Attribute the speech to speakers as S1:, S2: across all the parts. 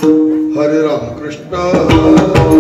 S1: हरे राम कृष्ण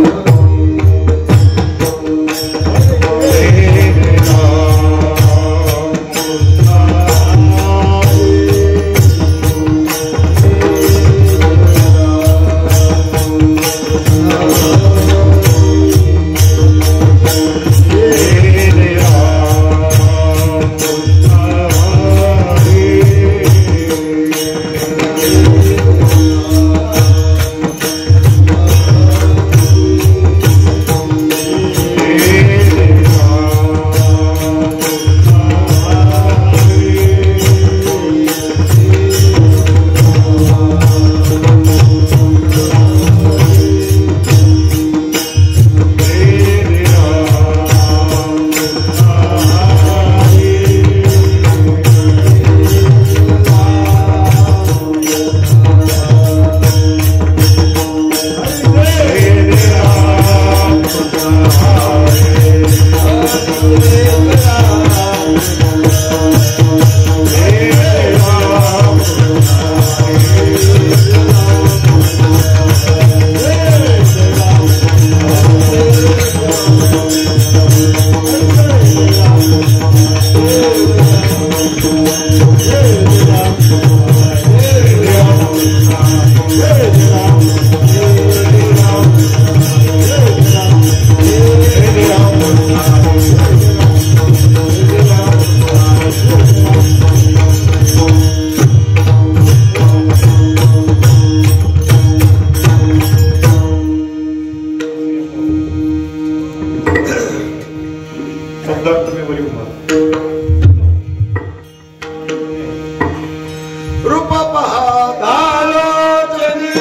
S1: रूप पाहता लोचनी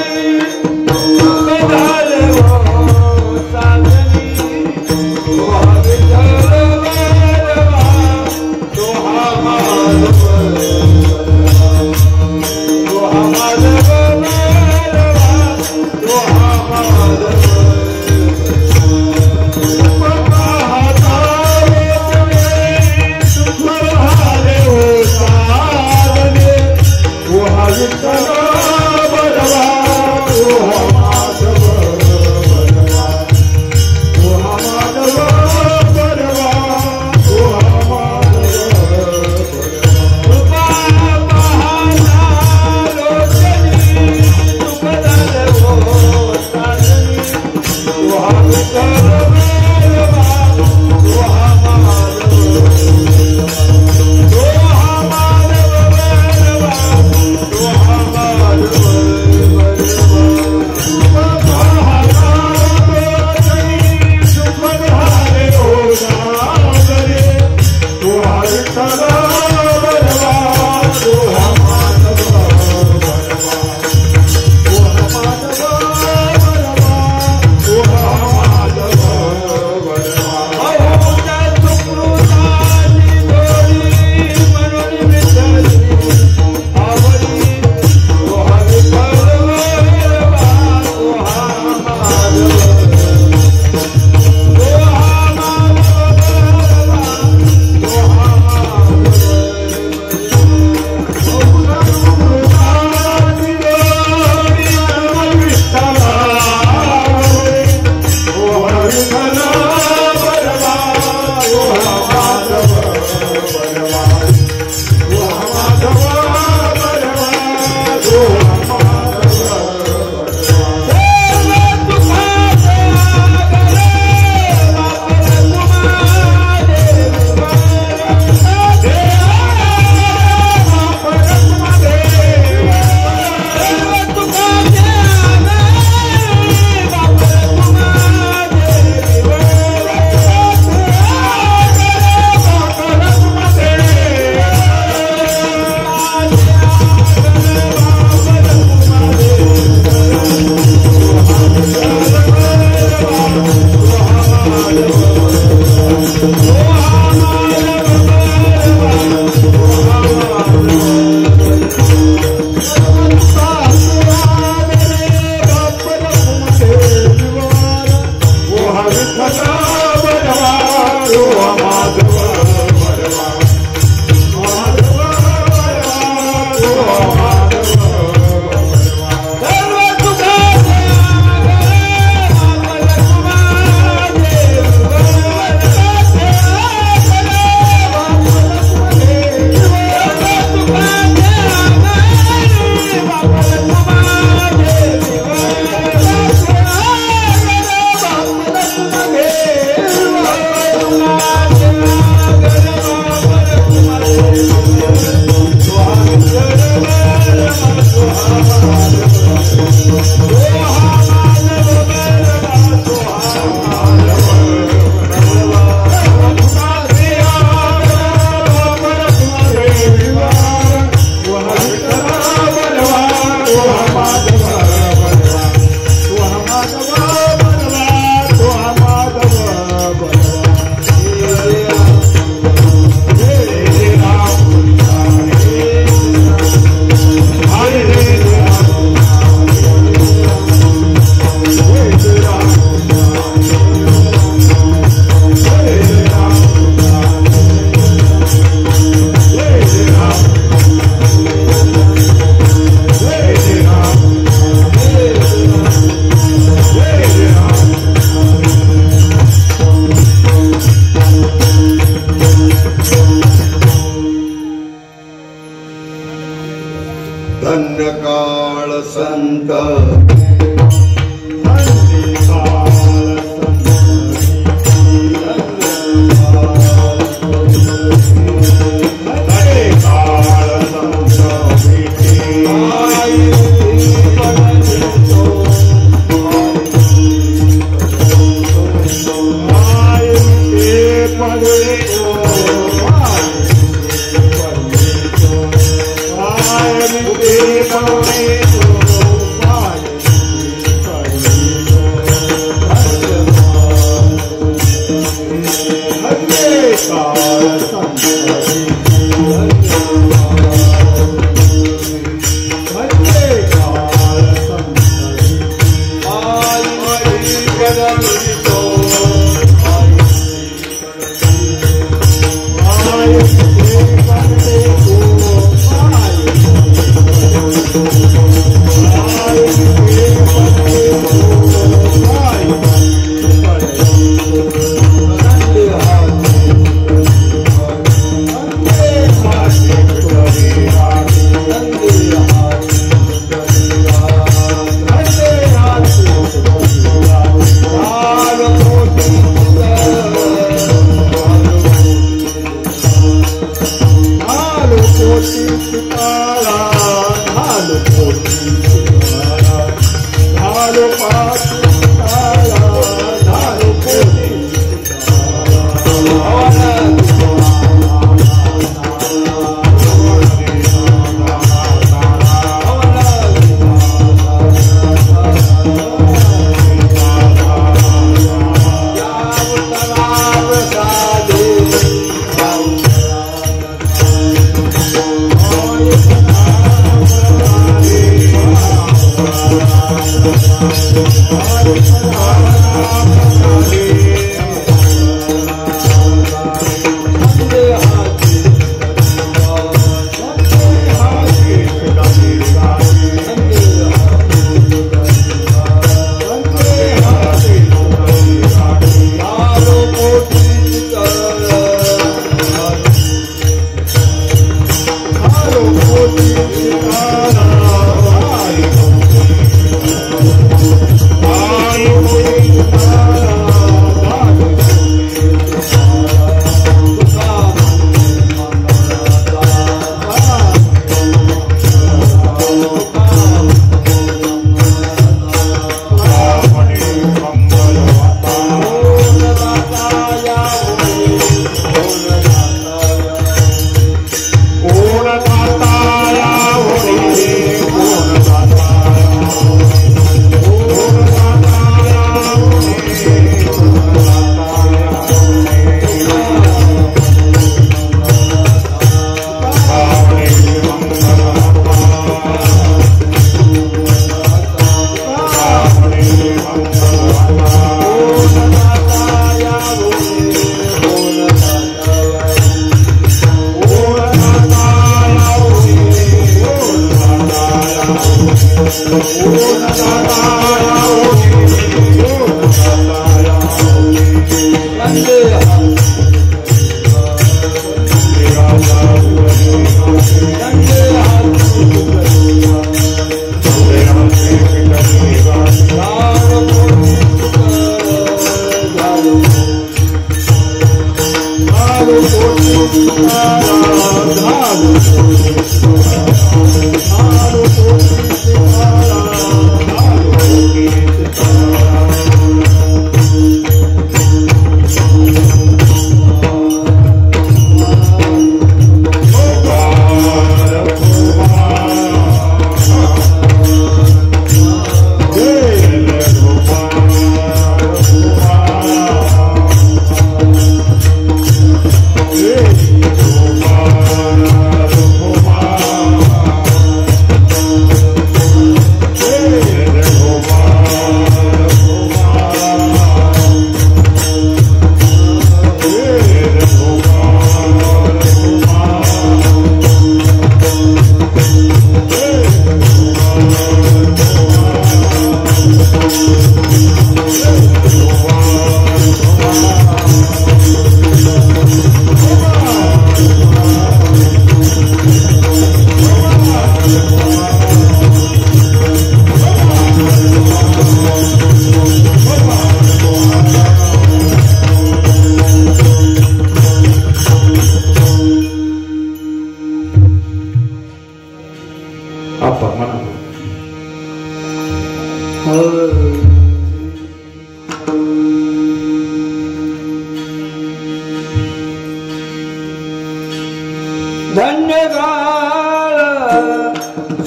S2: धन्य काळ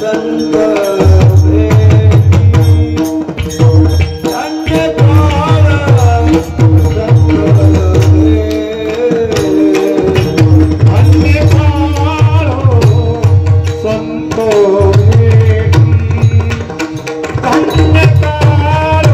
S2: संत धन्य काळ संत धन्य काळ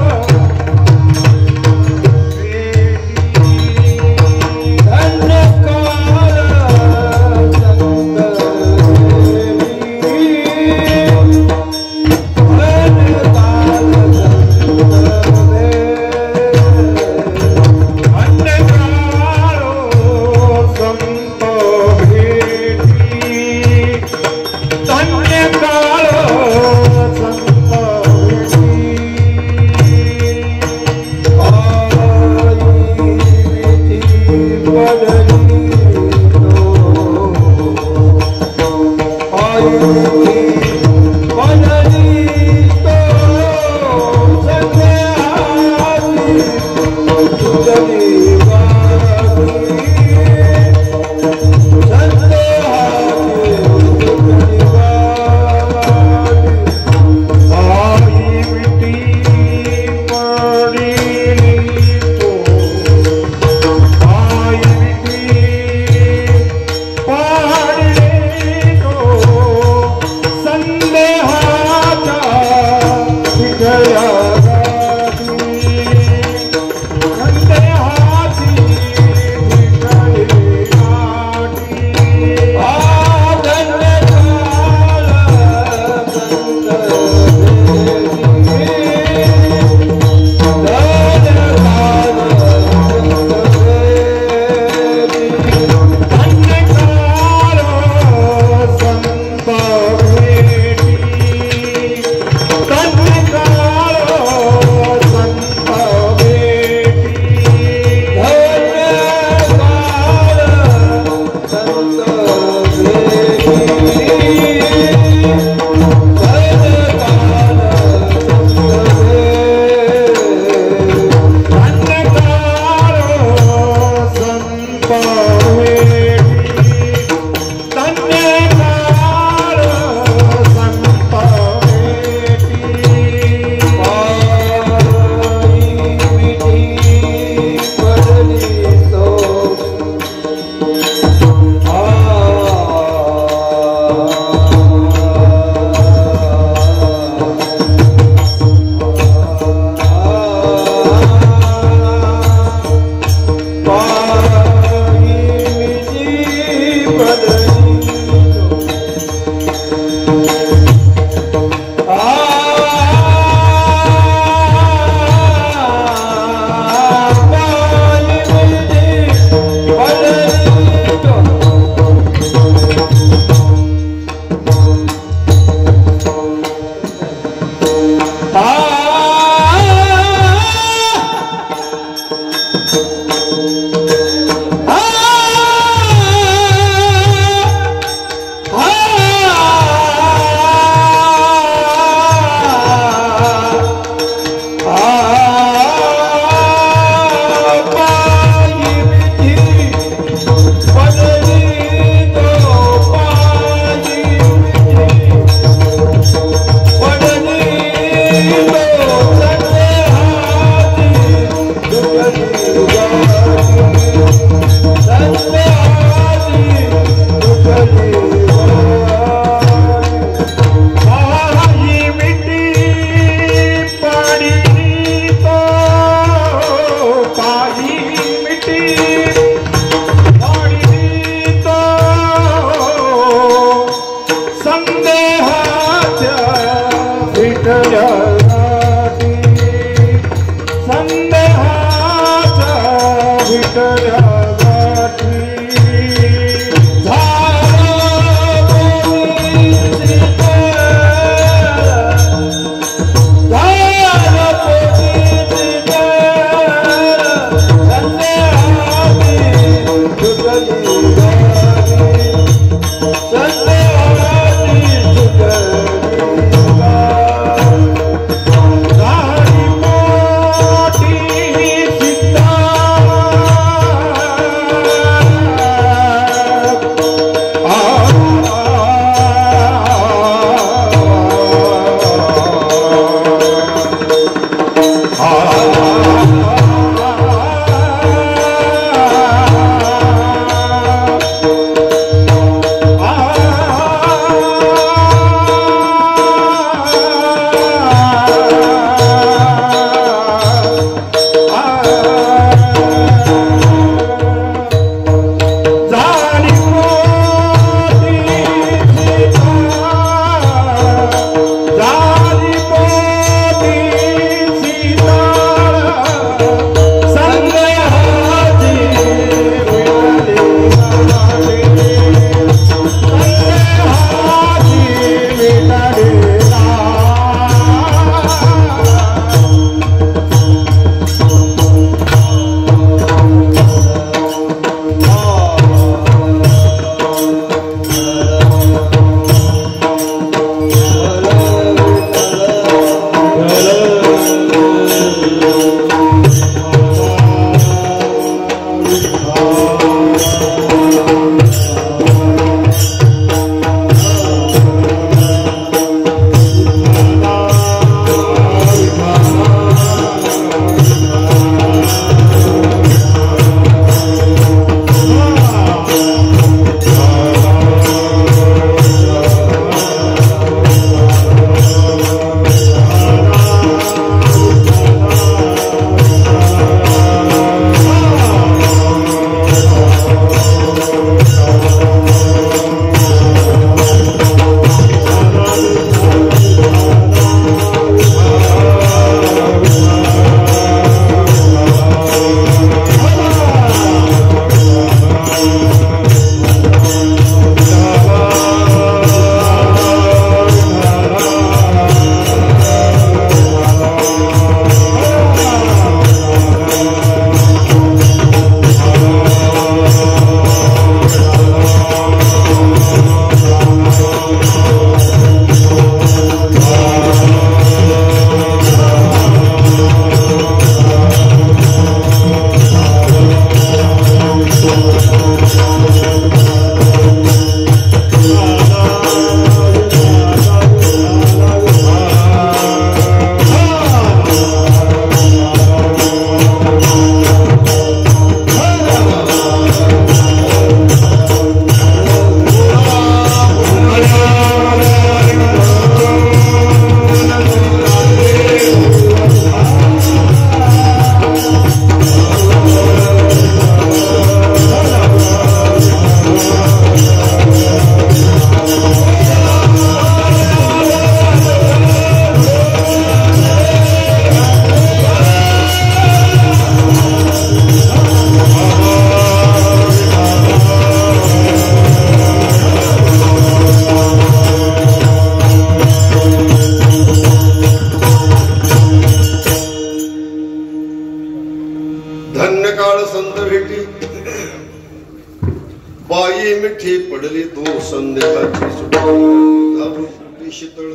S1: पायी मिठी पडली तो संदेहाची सुटली शीतळ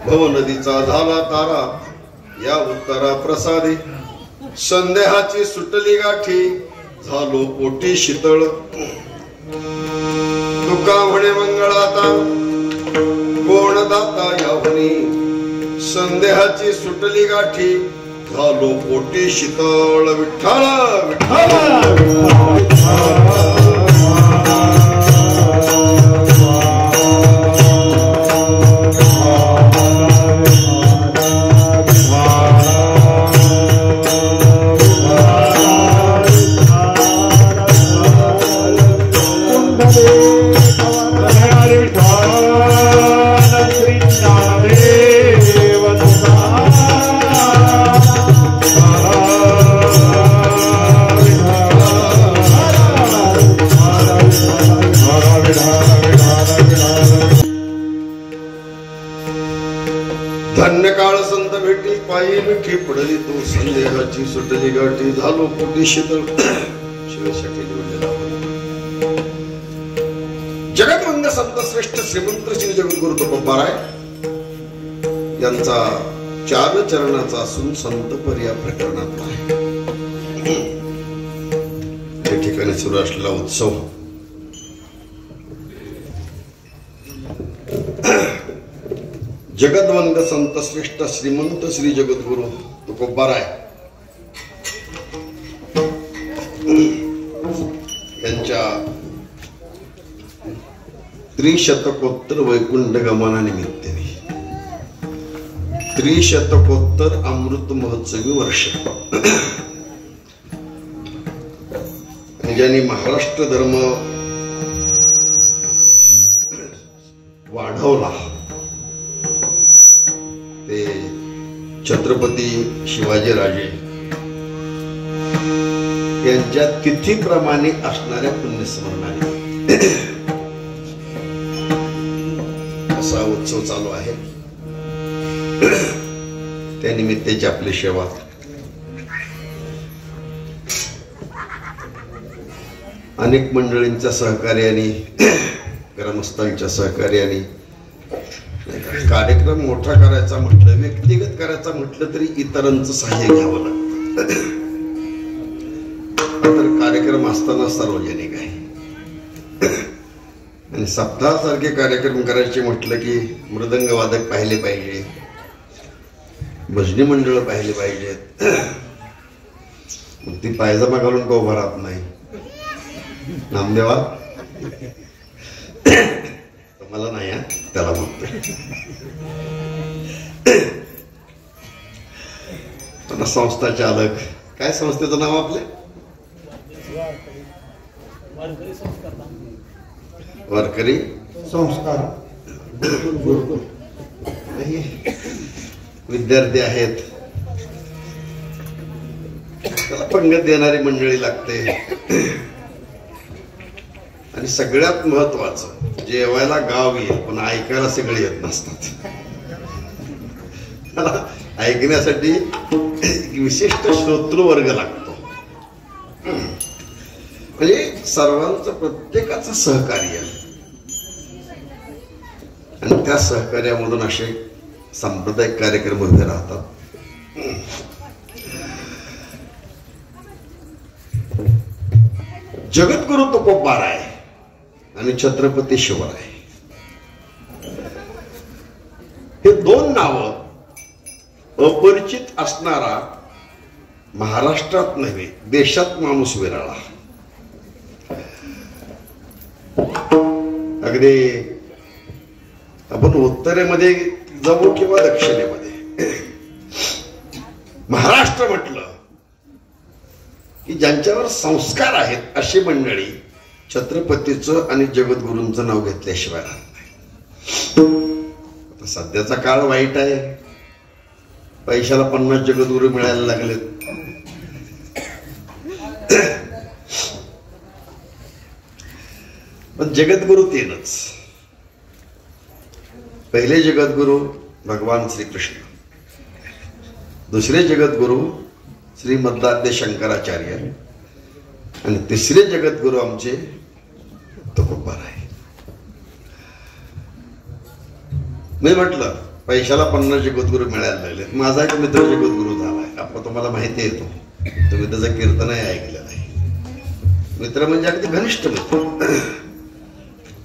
S1: भव नदीचा झाला तारा या उत्तरा प्रसादी संदेहाची सुटली गाठी झालो पोटी शीतळ तुका म्हणे मंगळाता कोण दाता यावनी संदेहाची सुटली गाठी झालो पोटी शीतळ विठ्ठल धन्य काळ संत भेटी पायी मिठी पडली तो संदेहाची सुटली गाठी झालो पोटी शीतळ शिवासाठी निवडलेला जगतवंद संत श्रेष्ठ श्रीमंत श्री जगद्गुरु तुकोबाराय यांचा चार चरणाचा असून संतपर या प्रकरणातला आहे. या ठिकाणी सुरू असलेला उत्सव जगद्वंद संत श्रेष्ठ श्रीमंत श्री जगद्गुरु तुकोबाराय यांच्या त्रिशतकोत्तर वैकुंठ गमनानिमित्ताने त्रिशतकोत्तर अमृत महोत्सवी वर्ष ज्यांनी महाराष्ट्र धर्म वाढवला ते छत्रपती शिवाजीराजे यांच्या तिथीप्रमाणे असणाऱ्या पुण्यस्मरणाने असा उत्सव चालू आहे. त्या निमित्ताची आपली सेवा अनेक मंडळींच्या सहकार्याने ग्रामस्थांच्या सहकार्याने कार्यक्रम मोठा करायचा म्हटलं व्यक्तिगत करायचा म्हटलं तरी इतरांचं सहाय्य घ्यावं लागतं. तर कार्यक्रम असताना सार्वजनिक आहे आणि सप्ताहासारखे कार्यक्रम करायचे म्हटलं की मृदंग वादक पाहिले पाहिजे, भजनी मंडळ पाहिले पाहिजेत. ती पायजमा घालून का उभा राहत नाही नामदेवा मला नाही त्याला म्हणतोय. संस्था चालक काय संस्थेचं नाव आपले वारकरी संस्कार विद्यार्थी आहेत त्याला पंगत देणारी मंडळी लागते. आणि सगळ्यात महत्वाचं जेवायला गाव येईल पण ऐकायला सगळे येत नसतात. ऐकण्यासाठी विशिष्ट श्रोतृवर्ग लागतो. म्हणजे सर्वांचं प्रत्येकाचं सहकार्य आणि त्या सहकार्यामधून असे सांप्रदायिक कार्यक्रम उभे राहतात. जगद्गुरु तुकोबाराय आणि छत्रपती शिवराय हे दोन नावं अपरिचित असणारा महाराष्ट्रात नव्हे देशात माणूस विरळा. अगदी आपण उत्तरेमध्ये जाऊ किंवा दक्षिणेमध्ये महाराष्ट्र म्हटलं की ज्यांच्यावर संस्कार आहेत अशी मंडळी छत्रपतीचं आणि जगद्गुरूंचं नाव घेतल्याशिवाय राहत नाही. सध्याचा काळ वाईट आहे. पैशाला 50 जगद्गुरू मिळायला लागलेत. पण जगद्गुरु तीनच. पहिले जगद्गुरु भगवान श्रीकृष्ण, दुसरे जगद्गुरु श्रीमदाद्य शंकराचार्य आणि तिसरे जगद्गुरु आमचे तुकोबाराय. मी म्हटलं पैशाला 50 जगद्गुरू मिळायला लागले. माझा एक मित्र जगद्गुरू झालाय. आपण तुम्हाला माहिती आहे, तुम्ही त्याचं कीर्तनही ऐकलेलं आहे. मित्र म्हणजे अगदी घनिष्ठ मित्र.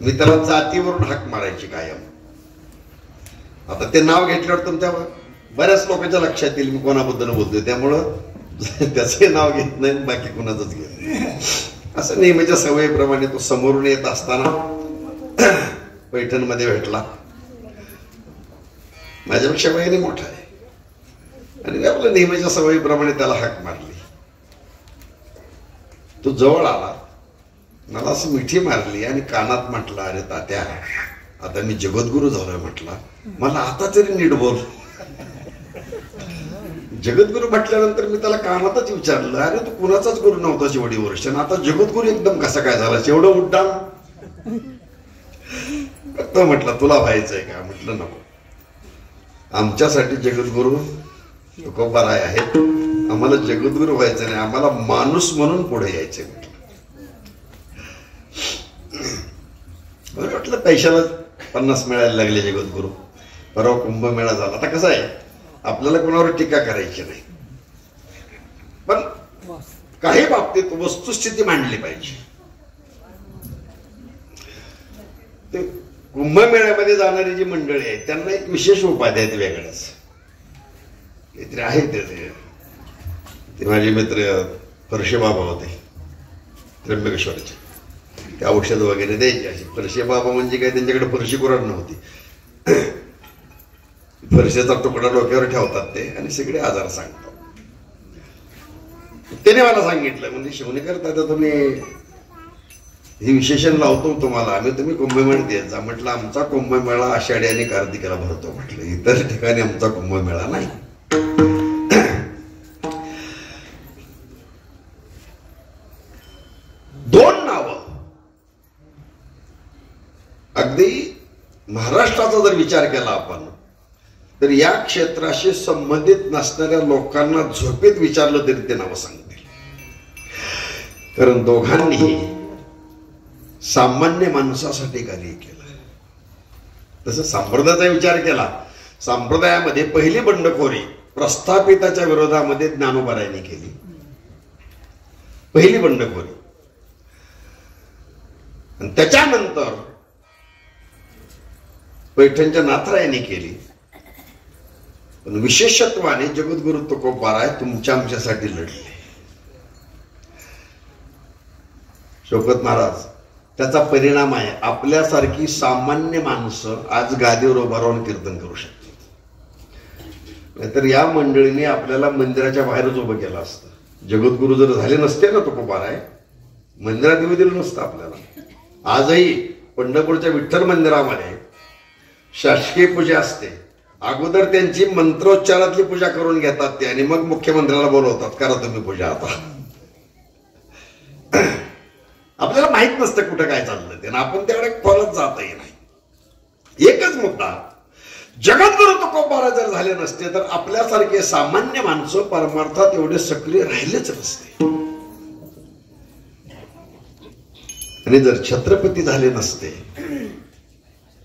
S1: मी त्याला जातीवरून हाक मारायची कायम. आता ते नाव घेतल्यावर तुमच्या बऱ्याच लोकांच्या लक्षात येईल मी कोणाबद्दल बोलतोय, त्यामुळं त्याचंही नाव घेत नाही, बाकी कोणाचंच घेत नाही. असं नेहमीच्या सवयीप्रमाणे तो समोरून येत असताना पैठणमध्ये भेटला. माझ्यापेक्षा वयाने मोठा आहे आणि आपल्या नेहमीच्या सवयीप्रमाणे त्याला हाक मारली. तो जवळ आला, मला असं मिठी मारली आणि कानात म्हटला, अरे तात्या, आता मी जगद्गुरू झालोय म्हटला, मला आता तरी नीट बोल. जगद्गुरू म्हटल्यानंतर मी त्याला कानातच विचारलं, अरे तू कुणाचाच गुरु नव्हताच एवढी वर्ष, आता जगद्गुरू एकदम कसा काय झाला, एवढं उड्डाण. तो म्हटला तुला व्हायचंय का? म्हटलं नको, आमच्यासाठी जगद्गुरू तुकोबाराय आहेत. आम्हाला जगद्गुरू व्हायचं नाही, आम्हाला माणूस म्हणून पुढे यायचे. बरं वाटलं. पैशाला 50 मिळायला लागले जगद्गुरू. परवा कुंभमेळा झाला. आता कसं आहे, आपल्याला कोणावर टीका करायची नाही, पण काही बाबतीत वस्तुस्थिती मांडली पाहिजे. ते कुंभमेळ्यामध्ये जाणारी जी मंडळी आहेत त्यांना एक विशेष उपाधी आहेत वेगळ्याच काहीतरी आहे. ते माझे मित्र फरशे बाबा होते त्र्यंबकेश्वरचे, ते औषध वगैरे द्यायचे. अशी फरशे बाबा म्हणजे काय, त्यांच्याकडे फरशी कुराड नव्हती, फरशेचा तुकडा डोक्यावर ठेवतात ते आणि सगळे आजार सांगतात. त्याने मला सांगितलं, म्हणजे शिवणेकर दादा तुम्ही हे विशेषण लावतो तुम्हाला आम्ही, तुम्ही कुंभमेळा देत जा. म्हटलं आमचा कुंभमेळा आषाढी आणि कार्तिकेला भरतो. म्हटलं इतर ठिकाणी आमचा कुंभमेळा नाही. दोन नावं अगदी महाराष्ट्राचा जर विचार केला आपण तर या क्षेत्राशी संबंधित नसणाऱ्या लोकांना झोपेत विचारलं तरी ते नावं सांगतील. कारण दोघांनीही सामान्य माणसासाठी कार्य केलं. तसं संप्रदायाचा विचार केला, संप्रदायामध्ये पहिली बंडखोरी प्रस्थापिताच्या विरोधामध्ये ज्ञानोबारायांनी केली. पहिली बंडखोरी. आणि त्याच्यानंतर पैठणच्या नाथरायांनी केली. पण विशेषत्वाने जगद्गुरू तुकोबाराय तुमच्या आमच्यासाठी लढले. शौकत महाराज, त्याचा परिणाम आहे आपल्यासारखी सामान्य माणसं आज गादीवर उभा राहून कीर्तन करू शकतात. नाहीतर या मंडळीने आपल्याला मंदिराच्या बाहेरच उभं केलं असतं. जगद्गुरू जर झाले नसते ना तुकोबाराय, मंदिरात येऊ दिलं नसतं आपल्याला. आजही पंढरपूरच्या विठ्ठल मंदिरामध्ये शासकीय पूजा असते. अगोदर त्यांची मंत्रोच्चारातली पूजा करून घेतात ते आणि मग मुख्यमंत्र्याला बोलवतात, करा तुम्ही पूजा आता. आपल्याला माहित नसतं कुठं काय चाललं ते, आपण त्याकडे फॉलोच जातही नाही. एकच मुद्दा, जगद्गुरू तुकोबाराय जर झाले नसते तर आपल्यासारखे सामान्य माणसं परमार्थात एवढे सक्रिय राहिलेच नसते. आणि जर छत्रपती झाले नसते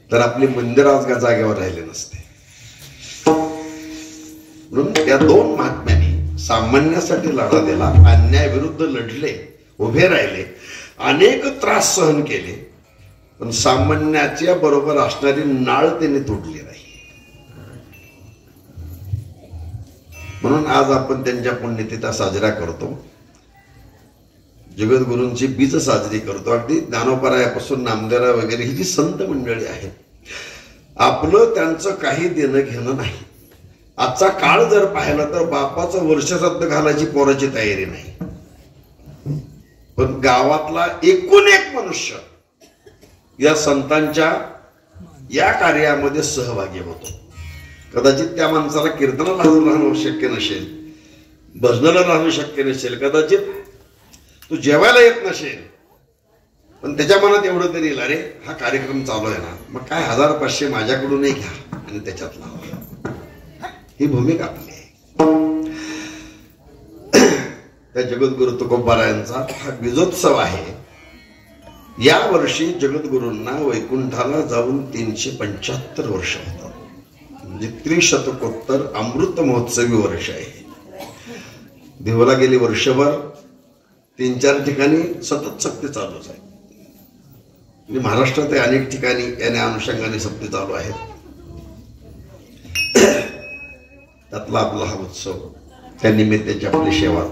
S1: तर आपली मंदिर आज जागेवर राहिले नसते. म्हणून त्या दोन महात्म्यांनी सामान्यासाठी लढा दिला, अन्यायाविरुद्ध लढले, उभे राहिले, अनेक त्रास सहन केले, पण सामान्याच्या बरोबर असणारी नाळ त्यांनी तोडली नाही. म्हणून आज आपण त्यांच्या पुण्यतिथ्या साजरा करतो. जगद्गुरूंची बीज साजरी करतो. अगदी ज्ञानोबारायापासून नामदेवराय वगैरे ही जी संत मंडळी आहेत, आपलं त्यांचं काही देणं घेणं नाही. आजचा काळ जर पाहिला तर बापाचं वर्षश्राद्ध घालायची पोराची तयारी नाही, पण गावातला एकूण एक मनुष्य या संतांच्या या कार्यामध्ये सहभागी होतो. कदाचित त्या माणसाला कीर्तनाला राहणं शक्य नसेल, भजनाला राहणं शक्य नसेल, कदाचित तू जेवायला येत नसेल, पण त्याच्या मनात एवढं तरी येईल, अरे हा कार्यक्रम चालू आहे ना, मग काय 1500 माझ्याकडूनही घ्या आणि त्याच्यात लावा. ही भूमिका आपली आहे. त्या जगद्गुरू तुकोबारायांचा हा बीजोत्सव आहे. या वर्षी जगद्गुरूंना वैकुंठाला जाऊन 375 वर्ष होतात. म्हणजे त्रिशतकोत्तर अमृत महोत्सवी वर्ष आहे. देवाला गेली वर्षभर 3-4 ठिकाणी सतत सक्ती चालूच आहे. म्हणजे महाराष्ट्रात अनेक ठिकाणी या अनुषंगाने सक्ती चालू आहेत. त्यातला आपला हा उत्सव, त्या निमित्ताची आपली सेवा.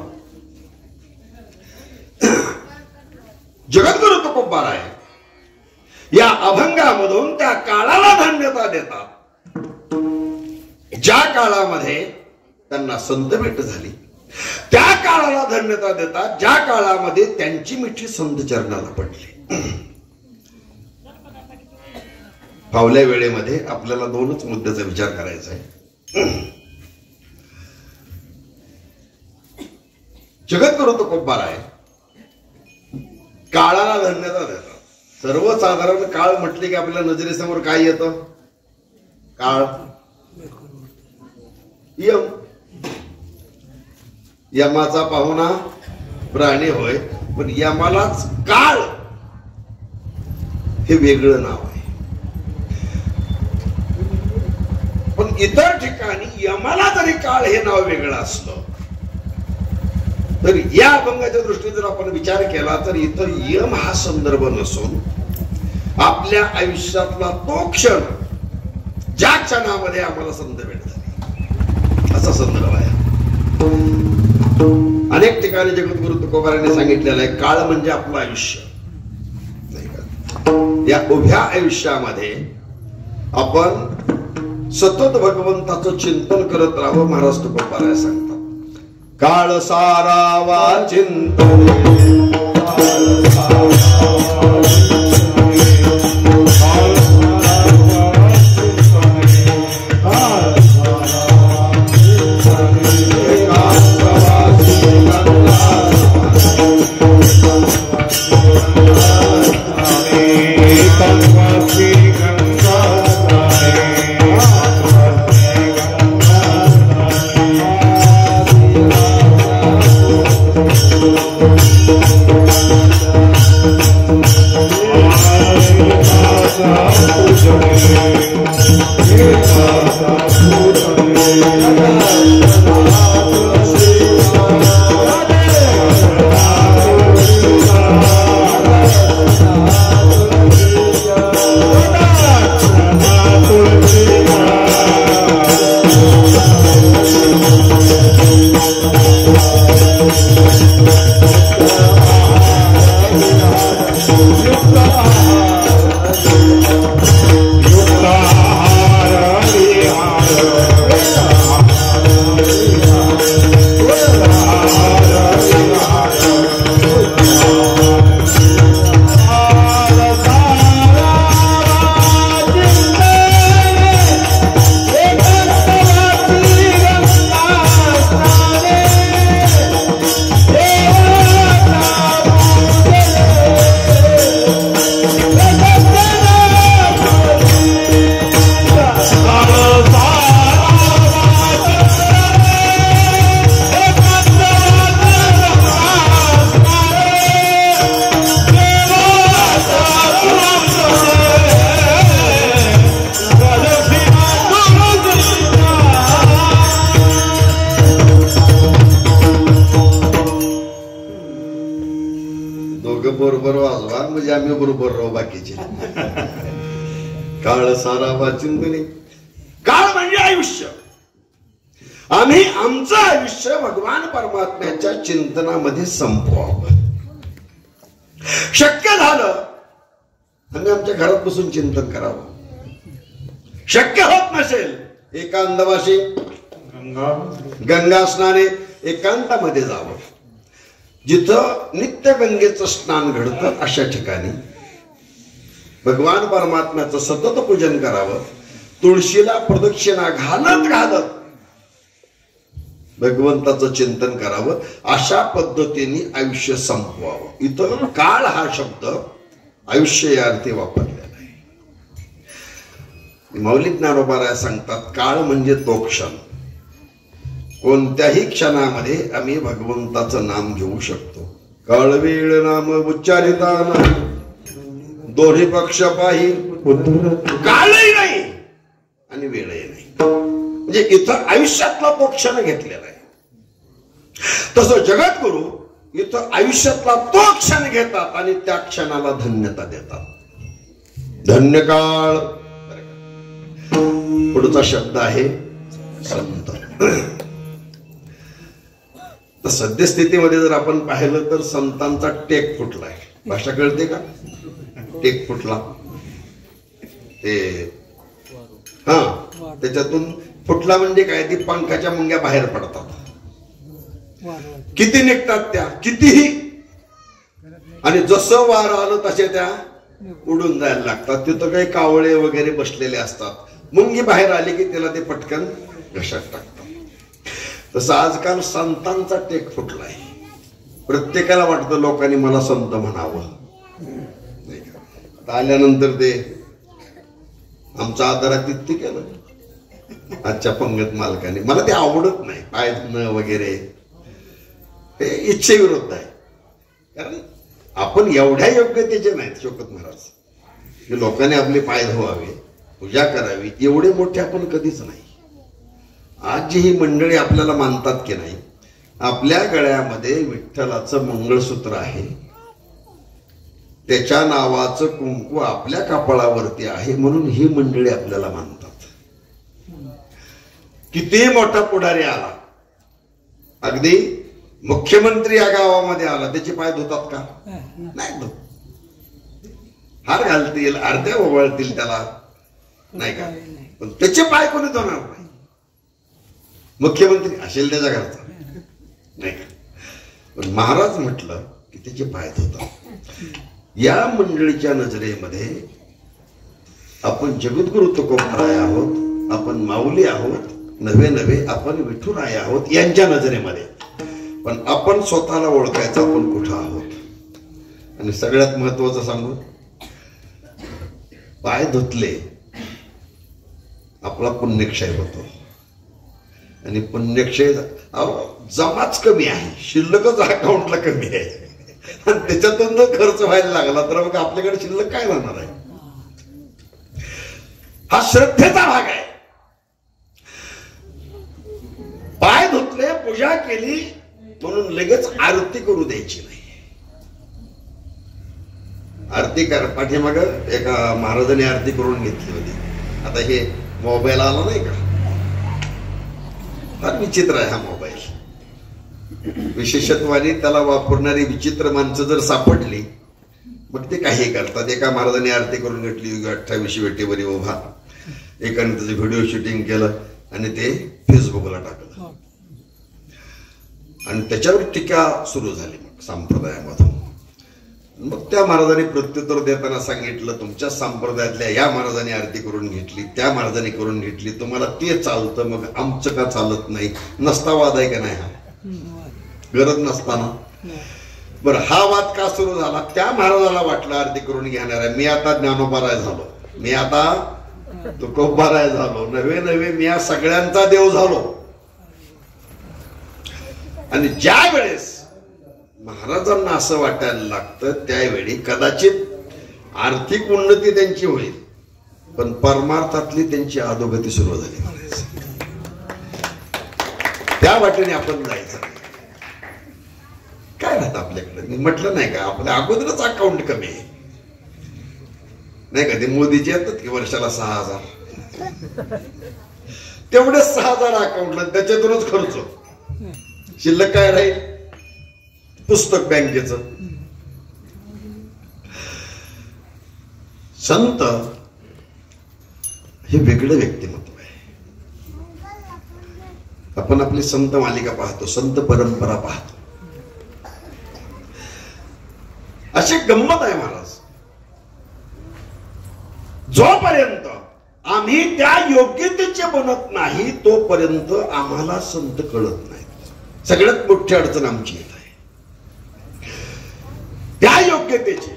S1: जगद्गुरु तुकोबार आहे या अभंगामधून त्या काळाला धन्यता देतात ज्या काळामध्ये त्यांना संत भेट झाली. त्या काळाला धन्यता देतात ज्या काळामध्ये त्यांची मिठी संत चरणाला पडली. फावल्या वेळेमध्ये आपल्याला 2च मुद्द्याचा विचार करायचा आहे. जगद्गुरु तुकोबार आहे काळाला धन्यता देतात. सर्वसाधारण काळ म्हटले की आपल्या नजरेसमोर काय येतं? काळ, यम. यमाचा पाहुणा प्राणी होय, पण यमालाच काळ हे वेगळं नाव आहे. पण इतर ठिकाणी यमाला जरी काळ हे नाव वेगळं असलं तर या अभंगाच्या दृष्टीने जर आपण विचार केला तर इथं यम हा संदर्भ नसून आपल्या आयुष्यातला तो क्षण ज्या क्षणामध्ये आम्हाला संत भेट झाली असा संदर्भ आहे. अनेक ठिकाणी जगद्गुरु तुकोबारांनी सांगितलेलं आहे काळ म्हणजे आपलं आयुष्य. नाही का? या उभ्या आयुष्यामध्ये आपण सतत भगवंताचं चिंतन करत राहावं. महाराज तुकोबाराय सांगतात काळ सारावा चिंतने बरोबर वाजवा म्हणजे आम्ही बरोबर राहू बाकीचे. काळ सारावा चिंतने. काळ म्हणजे आयुष्य. आम्ही आमचं आयुष्य भगवान परमात्म्याच्या चिंतनामध्ये संपवावं. शक्य झालं आम्ही आमच्या घरात बसून चिंतन करावं. शक्य होत नसेल एकांतवासी गंगा स्नाने एकांतामध्ये जावं. जिथं नित्य गंगेचं स्नान घडतं अशा ठिकाणी भगवान परमात्म्याचं सतत पूजन करावं. तुळशीला प्रदक्षिणा घालत घालत भगवंताचं चिंतन करावं. अशा पद्धतीने आयुष्य संपवावं. इथं काळ हा शब्द आयुष्य या अर्थी वापरलेला आहे. मौलिक ज्ञानोबाराय सांगतात काळ म्हणजे तो क्षण. कोणत्याही क्षणामध्ये आम्ही भगवंताचं नाम घेऊ शकतो. काळ वेळ नाम उच्चारिता नाही दोन्ही पक्ष पाही काळही नाही आणि वेळही नाही. म्हणजे इथं आयुष्यातला तो क्षण घेतलेला आहे. तसं जगद्गुरु इथं आयुष्यातला तो क्षण घेतात आणि त्या क्षणाला धन्यता देतात. धन्य काळ. पुढचा शब्द आहे संत. तर सद्यस्थितीमध्ये जर आपण पाहिलं तर संतांचा टेक फुटलाय. भाषा कळते का? टेक फुटला. ते हा त्याच्यातून फुटला म्हणजे काय? ती पंखाच्या मुंग्या बाहेर पडतात. किती निघतात त्या, कितीही, आणि जसं वार आलं तसे त्या उडून जायला लागतात. तिथं काही कावळे वगैरे बसलेले असतात. मुंगी बाहेर आली की त्याला ते पटकन घशात टाकतात. तसं आजकाल संतांचा टेक फुटलाय. प्रत्येकाला वाटतं लोकांनी मला संत म्हणावं. आल्यानंतर ते आमचा आदरातिथ्य केलं आजच्या पंगत मालकाने. मला ते आवडत नाही. पाय धुणं वगैरे हे इच्छेविरुद्ध आहे. कारण आपण एवढ्या योग्यतेचे नाहीत शोकत महाराज की लोकांनी आपले पाय धुवावे, पूजा करावी. एवढे मोठे आपण कधीच नाही. आज जी ही मंडळी आपल्याला मानतात की नाही, आपल्या गळ्यामध्ये विठ्ठलाचं मंगळसूत्र आहे, त्याच्या नावाचं कुंकू आपल्या कपाळावरती आहे, म्हणून ही मंडळी आपल्याला मानतात. किती मोठा पुढारी आला, अगदी मुख्यमंत्री या गावामध्ये आला, त्याचे पाय धुतात का? नाही धुत. हार घालतील, अर्ध्या ओवाळतील त्याला, नाही का? पण त्याचे पाय कोणी धुणार नाही. मुख्यमंत्री असेल त्याच्या घरचा, नाही का? पण महाराज म्हटलं की त्याचे पाय धुतात. या मंडळीच्या नजरेमध्ये आपण जगद्गुरु तुकोबराय आहोत, आपण माऊली आहोत, नवे नवे आपण विठुराय आहोत यांच्या नजरेमध्ये. पण आपण स्वतःला ओळखायचं आपण कुठं आहोत. आणि सगळ्यात महत्वाचं सांगू, पाय धुतले आपला पुण्यक्षय होतो. आणि पुण्यक्षय जमाच कमी आहे, शिल्लकच अकाउंटला कमी आहे. आणि त्याच्यातून जर खर्च व्हायला लागला तर मग आपल्याकडे शिल्लक काय राहणार आहे? हा श्रद्धेचा भाग आहे. पाय धुतले, पूजा केली म्हणून लगेच आरती करू द्यायची नाही. आरती कर पाठीमाग एका महाराजांनी आरती करून घेतली होती. आता हे मोबाईल आला नाही का, फार विचित्र आहे हा मोबाईल. विशेषत्वाने त्याला वापरणारी विचित्र माणसं जर सापडली मग ते काही करतात. एका महाराजांनी आरती करून घेतली 28 वेटेवरी उभा, एकाने त्याचं व्हिडिओ शूटिंग केलं आणि ते फेसबुकला टाकलं. आणि त्याच्यावर टीका सुरू झाली मग संप्रदायामधून. मग त्या महाराजांनी प्रत्युत्तर देताना सांगितलं, तुमच्या संप्रदायातल्या या महाराजांनी आरती करून घेतली, त्या महाराजांनी करून घेतली, तुम्हाला ते चालतं, मग आमचं का चालत नाही? नसता वाद आहे का नाही? हा गरज नसताना. बरं, हा वाद का सुरू झाला? त्या महाराजाला वाटलं आरती करून घेणार आहे, मी आता ज्ञानोबाराय झालो, मी आता तुकोबाराय झालो, नवे नवे मी या सगळ्यांचा देव झालो. आणि ज्या वेळेस महाराजांना असं वाटायला लागतं त्यावेळी कदाचित आर्थिक उन्नती त्यांची होईल, पण परमार्थातली त्यांची अधोगती सुरू झाली. त्या वाटेने आपण जायचं काय राहतं आपल्याकडे. मी म्हटलं नाही का, आपल्या अगोदरच अकाउंट कमी आहे नाही का? ते मोदीचे येतात की वर्षाला 6,000, तेवढेच 6,000 अकाउंटला, त्याच्यातूनच खर्च. शिल्लक काय राहील? पुस्तक बँकेचं. संत हे वेगळं व्यक्तिमत्व आहे. आपण आपली संत मालिका पाहतो, संत परंपरा पाहतो. अशी गंमत आहे महाराज, जोपर्यंत आम्ही त्या योग्यतेचे बनत नाही तोपर्यंत आम्हाला संत कळत नाही. सगळ्यात मोठी अडचण आमची येत आहे त्या योग्यतेची.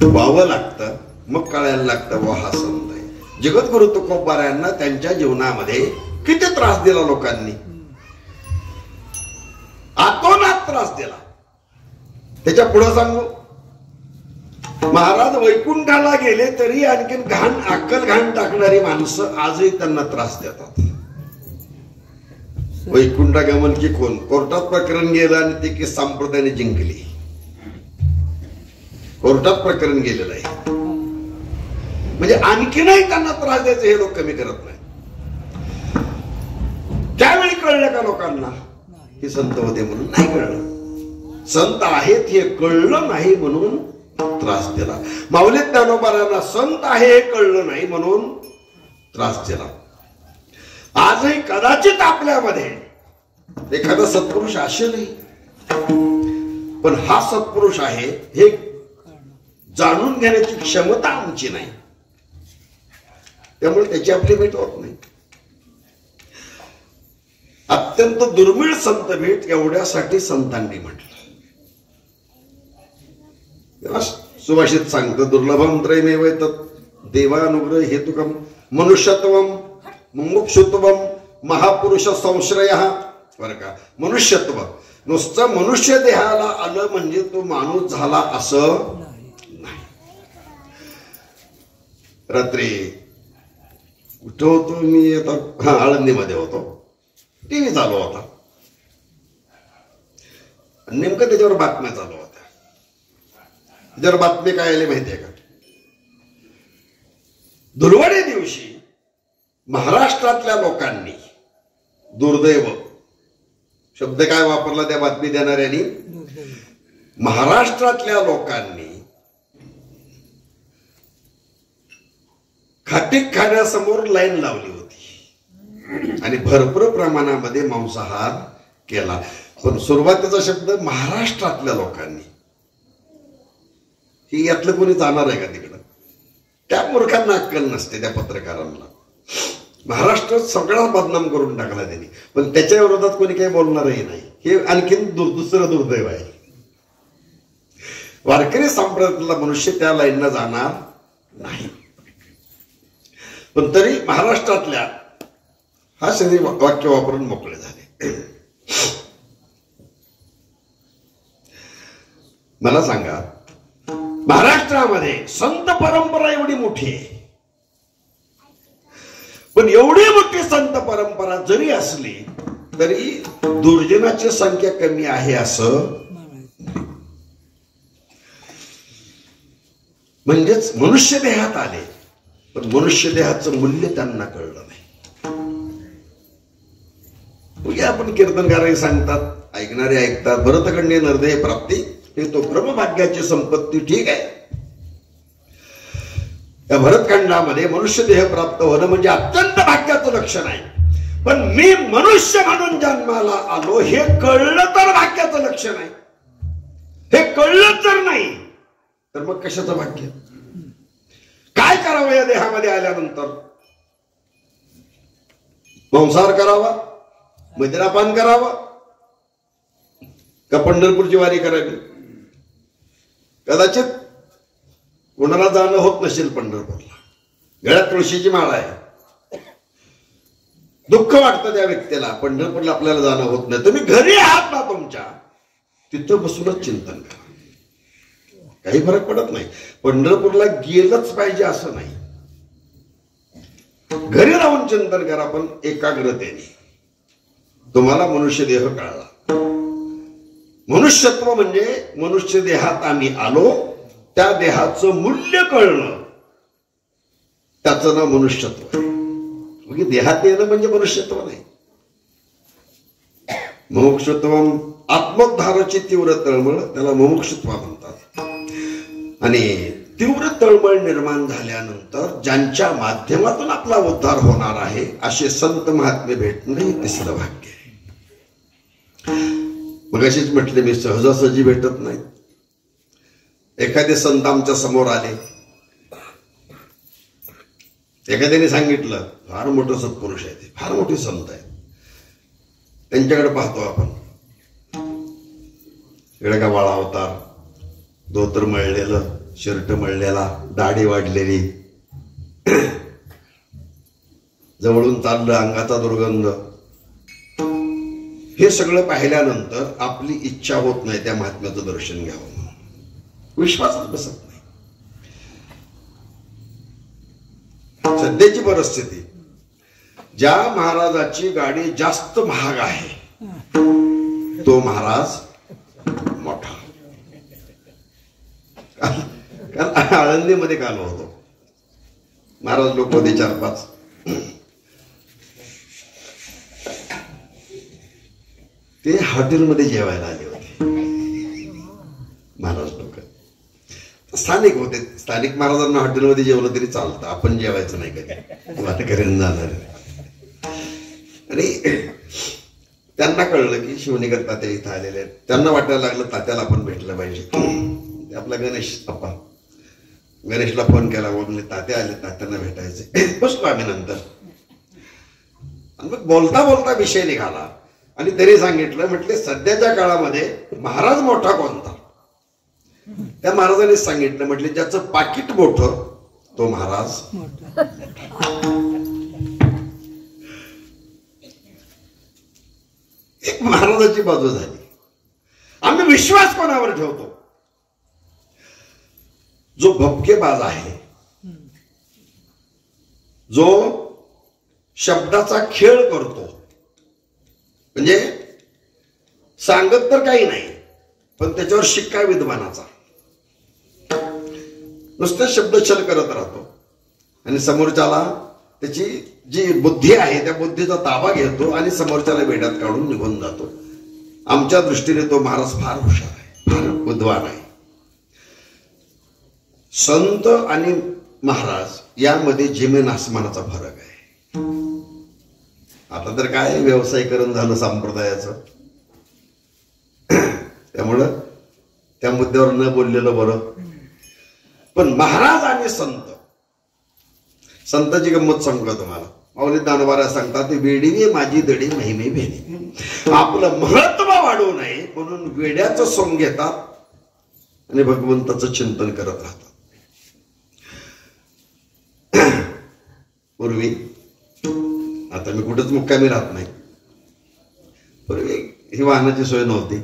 S1: व्हावं लागतं, मग कळायला लागतं वा हा संत आहे. जगद्गुरु तुकोबारायांना त्यांच्या जीवनामध्ये किती त्रास दिला लोकांनी, आतोनात त्रास दिला. त्याच्या पुढे सांगू, महाराज वैकुंठाला गेले तरी आणखीन अक्कल घाण टाकणारी माणसं आजही त्यांना त्रास देतात. वैकुंठागमन की कोण कोर्टात प्रकरण गेलं आणि ते केस संप्रदायाने जिंकली. कोर्टात प्रकरण गेलेलं आहे म्हणजे आणखीनही त्यांना त्रास द्यायचे हे लोक कमी करत नाही. त्यावेळी कळलं का लोकांना हे संत होते म्हणून? नाही कळलं. संत आहेत हे कळलं नाही म्हणून त्रास दिला. माऊली ज्ञानोबांना संत आहे हे कळलं नाही म्हणून त्रास दिला. आजही कदाचित आपल्यामध्ये एखादा सत्पुरुष असेलही, पण हा सत्पुरुष आहे हे जाणून घेण्याची क्षमता आमची नाही, त्यामुळे त्याची आपली भेट होत नाही. अत्यंत दुर्मिळ संत भेट एवढ्यासाठी संतांनी म्हटलं. सुभाषित सांगतं दुर्लभम त्रयमेव तत् देवानुग्रह हेतुकम मनुष्यत्वम मुमुक्षुत्वम महापुरुष संश्रय. बरं का, मनुष्यत्व नुसतं मनुष्य देहाला आलं म्हणजे तो माणूस झाला असं नाही. रात्री कुठं होतो मी आता? आळंदीमध्ये होतो. टीव्ही चालू होता, नेमकं त्याच्यावर बातम्या चालू होत्या. त्याच्यावर बातमी काय आली माहितीये का? धुलवडी दिवशी महाराष्ट्रातल्या लोकांनी, दुर्दैव शब्द काय वापरला त्या बातमी देणाऱ्यांनी, महाराष्ट्रातल्या लोकांनी खाटीक खाण्यासमोर लाईन लावली होती आणि भरपूर प्रमाणामध्ये मांसाहार केला. पण सुरुवातीचा शब्द महाराष्ट्रातल्या लोकांनी, ही यातलं कोणी जाणार आहे का तिकडं? त्या मूर्खांना अक्कल नसते त्या पत्रकारांना. महाराष्ट्र सगळा बदनाम करून टाकला त्यांनी, पण त्याच्या विरोधात कोणी काही बोलणारही नाही. हे आणखीन दुसरं दुर्दैव आहे. वारकरी संप्रदायातला मनुष्य त्या लाईनला जाणार नाही. पण तरी महाराष्ट्रातल्या हा शनी वाक्य वापरून मोकळे झाले. मला सांगा, महाराष्ट्रामध्ये संत परंपरा एवढी मोठी आहे, पण एवढी मोठी संत परंपरा जरी असली तरी दुर्जनाची संख्या कमी आहे असं म्हणजेच मनुष्य देहात आले, पण मनुष्य देहाचं मूल्य त्यांना कळलं नाही. आपण कीर्तनकार सांगतात, ऐकणारे ऐकतात, भरतखंडे नरदेह प्राप्ती हे तो ब्रह्मभाग्याची संपत्ती. ठीक आहे, या भरतखंडामध्ये मनुष्य देह प्राप्त होणं म्हणजे अत्यंत भाग्याचं लक्षण आहे. पण मी मनुष्य म्हणून जन्माला आलो हे कळलं तर भाग्याचं लक्षण आहे. हे कळलं तर नाही तर मग कशाचं भाग्य? काय करावं या देहामध्ये आल्यानंतर? मांसाहार करावा, मदिरापान करावा, का पंढरपूरची वारी करावी? कदाचित कोणाला जाणं होत नसेल पंढरपूरला, गळ्यात तुळशीची माळ आहे, दुःख वाटतं त्या व्यक्तीला, पंढरपूरला आपल्याला जाणं होत नाही. तुम्ही घरी आहात ना तुमच्या, तिथं बसूनच चिंतन करा, काही फरक पडत नाही. पंढरपूरला गेलंच पाहिजे असं नाही, घरी राहून चिंतन करा, पण एकाग्रतेने. तुम्हाला मनुष्य देह कळला. मनुष्यत्व म्हणजे मनुष्य देहात आम्ही आलो, त्या देहाचं मूल्य कळणं, त्याचं नाव मनुष्यत्व. म्हणजे देहात येणं म्हणजे मनुष्यत्व नाही. मुमुक्षुत्व आत्मोद्धाराची तीव्र तळमळ, त्याला मुमुक्षुत्व म्हणतात. आणि तीव्र तळमळ निर्माण झाल्यानंतर ज्यांच्या माध्यमातून आपला उद्धार होणार आहे असे संत महात्मे भेटणे हे तिसरं भाग्य आहे. मग अशीच म्हटले, मी सहजासहजी भेटत नाही. एखादे संत आमच्या समोर आले, एखाद्याने सांगितलं फार मोठं सत्पुरुष आहे, ते फार मोठे संत आहेत, त्यांच्याकडे पाहतो आपण, इकडे का बाळा अवतार, धोतर मळलेलं, शर्ट मळलेला, दाढी वाढलेली, जवळून चाललं, अंगाचा दुर्गंध. हे सगळं पाहिल्यानंतर आपली इच्छा होत नाही त्या महात्म्याचं दर्शन घ्यावं, विश्वासच बसत नाही. सध्याची परिस्थिती, ज्या महाराजाची गाडी जास्त महाग आहे तो महाराज मोठा. कारण आळंदीमध्ये काल होतो, महाराज लोक होते 4-5. ते हॉटेलमध्ये जेवायला आले होते महाराज लोक. स्थानिक होते, स्थानिक महाराजांना हॉटेलमध्ये जेवलं तरी चालतं, आपण जेवायचं नाही कधी, वाटकऱ्यांना जाणार. आणि त्यांना कळलं की शिवनेकर तात्या इथं आलेले आहेत. त्यांना वाटायला लागलं तात्याला आपण भेटलं पाहिजे. आपला गणेश अप्पा, गणेशला फोन केला, म्हणले तात्या आले, तात्यांना भेटायचे. बसलो आम्ही नंतर. आणि मग बोलता बोलता विषय निघाला आणि त्यांनी सांगितलं, म्हटले सध्याच्या काळामध्ये महाराज मोठा कोणता? त्या महाराजांनी सांगितलं, म्हटले ज्याचं पाकिट मोठं तो महाराज. एक महाराजाची बाजू झाली. आम्ही विश्वास कोणावर ठेवतो? जो भपकेबाज आहे, जो शब्दाचा खेळ करतो, म्हणजे सांगत तर काही नाही पण त्याच्यावर शिक्का विद्वानाचा, नुसतं शब्दछल करत राहतो आणि समोरच्याला त्याची जी बुद्धी आहे त्या बुद्धीचा ताबा घेतो आणि समोरच्याला वेड्यात काढून निघून जातो. आमच्या दृष्टीने तो महाराज फार हुशार आहे, फार विद्वान आहे. संत आणि महाराज यामध्ये जमीन आसमानाचा फरक आहे. आता तर काय व्यवसायीकरण झालं संप्रदायाचं, त्यामुळं त्या मुद्द्यावर न बोललेलं बरं. पण महाराज आणि संत, संताची गंमत सांगू का तुम्हाला? माऊली ज्ञानोबा सांगतात, वेडीने माझी दडी महिमे भेणी. आपलं महत्व वाढवू नये म्हणून वेड्याचं सोंग घेतात आणि भगवंताचं चिंतन करत राहतात. पूर्वी, आता मी कुठंच मुक्कामी राहत नाही, पूर्वी ही वाहनाची सोय नव्हती,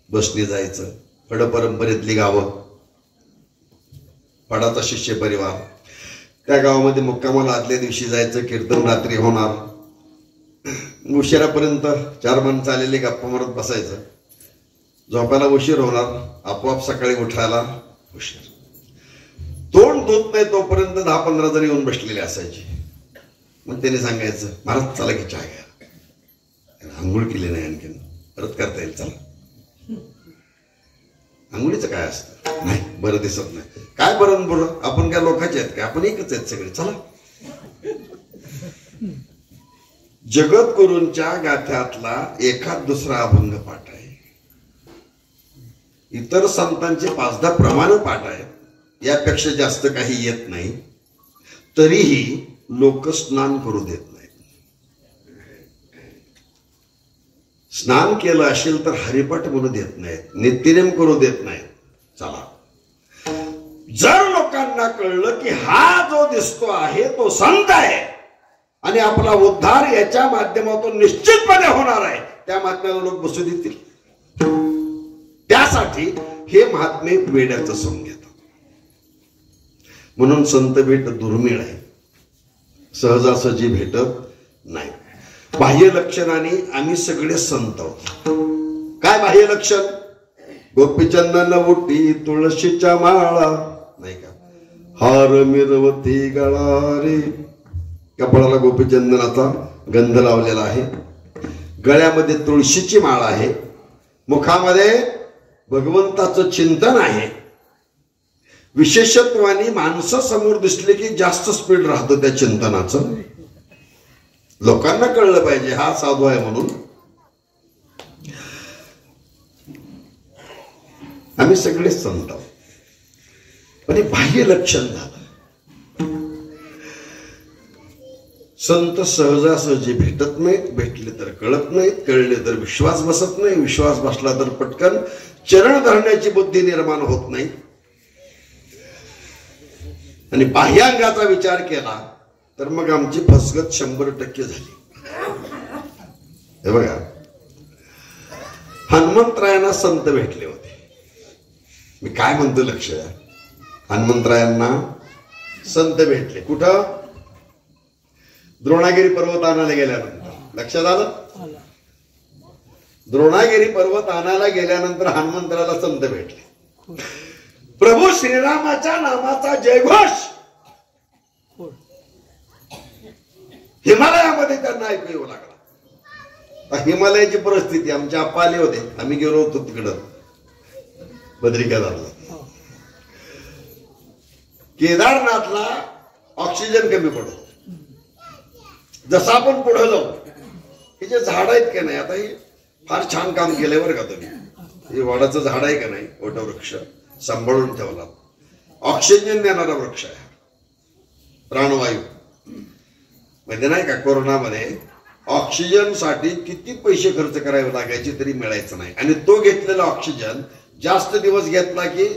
S1: बसने जायचं. फड परंपरेतली गावं, फडाचा शिष्य परिवार, त्या गावामध्ये मुक्कामाला आदल्या दिवशी जायचं, कीर्तन रात्री होणार, उशिरापर्यंत 4 माणसं आलेली गप्पा मारत बसायचं, झोपायला उशीर होणार, आपोआप सकाळी उठायला उशीर. तोंड धुत नाही तोपर्यंत 10-15 जण येऊन बसलेले असायचे. मग त्याने सांगायचं, महाराज चला की चहा घ्या, आंघोळ केली नाही आणखीन, परत करता येईल, चला. आंघोळीचं काय असतं? नाही, बरं दिसत नाही. काय बरं बरं, आपण काय लोकांचे आहेत का? आपण एकच आहेत सगळे, चला. जगद्गुरूंच्या गाथ्यातला एखाद दुसरा अभंग पाठ आहे, इतर संतांचे 5-10 प्रमाण पाठ आहेत, यापेक्षा जास्त काही येत नाही. तरीही लोक स्नान करू देत नाहीत. स्नान केलं असेल तर हरिपाठ म्हणू देत नाहीत, नित्यनेम करू देत नाहीत. चला, जर लोकांना कळलं की हा जो दिसतो आहे तो संत आहे आणि आपला उद्धार याच्या माध्यमातून निश्चितपणे होणार आहे, त्या महात्म्याला लोक बसू देतील. त्यासाठी हे महात्मे वेड्याचं सोंग घेतात. म्हणून संत भेट दुर्मिळ आहे, सहजासहजी भेटत नाही. बाह्य लक्षणाने आम्ही सगळे संत आहोत. काय बाह्य लक्षण? गोपीचंदन उठी तुळशीच्या माळा, नाही का, हार मिरवती गळा रे, कपाळाला गोपीचंदनाचा गंध लावलेला आहे, गळ्यामध्ये तुळशीची माळ आहे, मुखामध्ये भगवंताचं चिंतन आहे. विशेषत्वाने माणसं समोर दिसले की जास्त स्पीड राहतं त्या चिंतनाचं. लोकांना कळलं पाहिजे हा साधू आहे म्हणून. आम्ही सगळे संत आहोत, पण हे बाह्य लक्षण झालं. संत सहजासहजी भेटत नाहीत, भेटले तर कळत नाहीत, कळले तर विश्वास बसत नाही, विश्वास बसला तर पटकन चरण धरण्याची बुद्धी निर्माण होत नाही. आणि बाह्यांगाचा विचार केला तर मग आमची फसगत 100% झाली. हे बघा, हनुमंतरायांना संत भेटले होते. मी काय म्हणतो लक्ष द्या, हनुमंतरायांना संत भेटले कुठं? द्रोणागिरी पर्वत आणायला गेल्यानंतर लक्षात आलं. द्रोणागिरी पर्वत आणायला गेल्यानंतर हनुमंतराला संत भेटले. प्रभू श्रीरामाच्या नामाचा जयघोष हिमालयामध्ये त्यांना ऐकू येऊ लागला. हिमालयाची परिस्थिती आमच्या आप्पा आले होते, आम्ही गेलो होतो तिकडं बद्रिकेदारला. केदारनाथला ऑक्सिजन कमी पडतो. जसं आपण पुढे जाऊ हे जे झाड आहेत का नाही, आता हे फार छान काम केलंय बरं का तुम्ही. हे वडाचं झाड आहे का नाही, वटवृक्ष सांभाळून ठेवला. ऑक्सिजन देणारा वृक्ष आहे, प्राणवायू. म्हणजे नाही का कोरोनामध्ये ऑक्सिजन साठी किती पैसे खर्च करावे लागायचे तरी मिळायचं नाही. आणि तो घेतलेला ऑक्सिजन जास्त दिवस घेतला की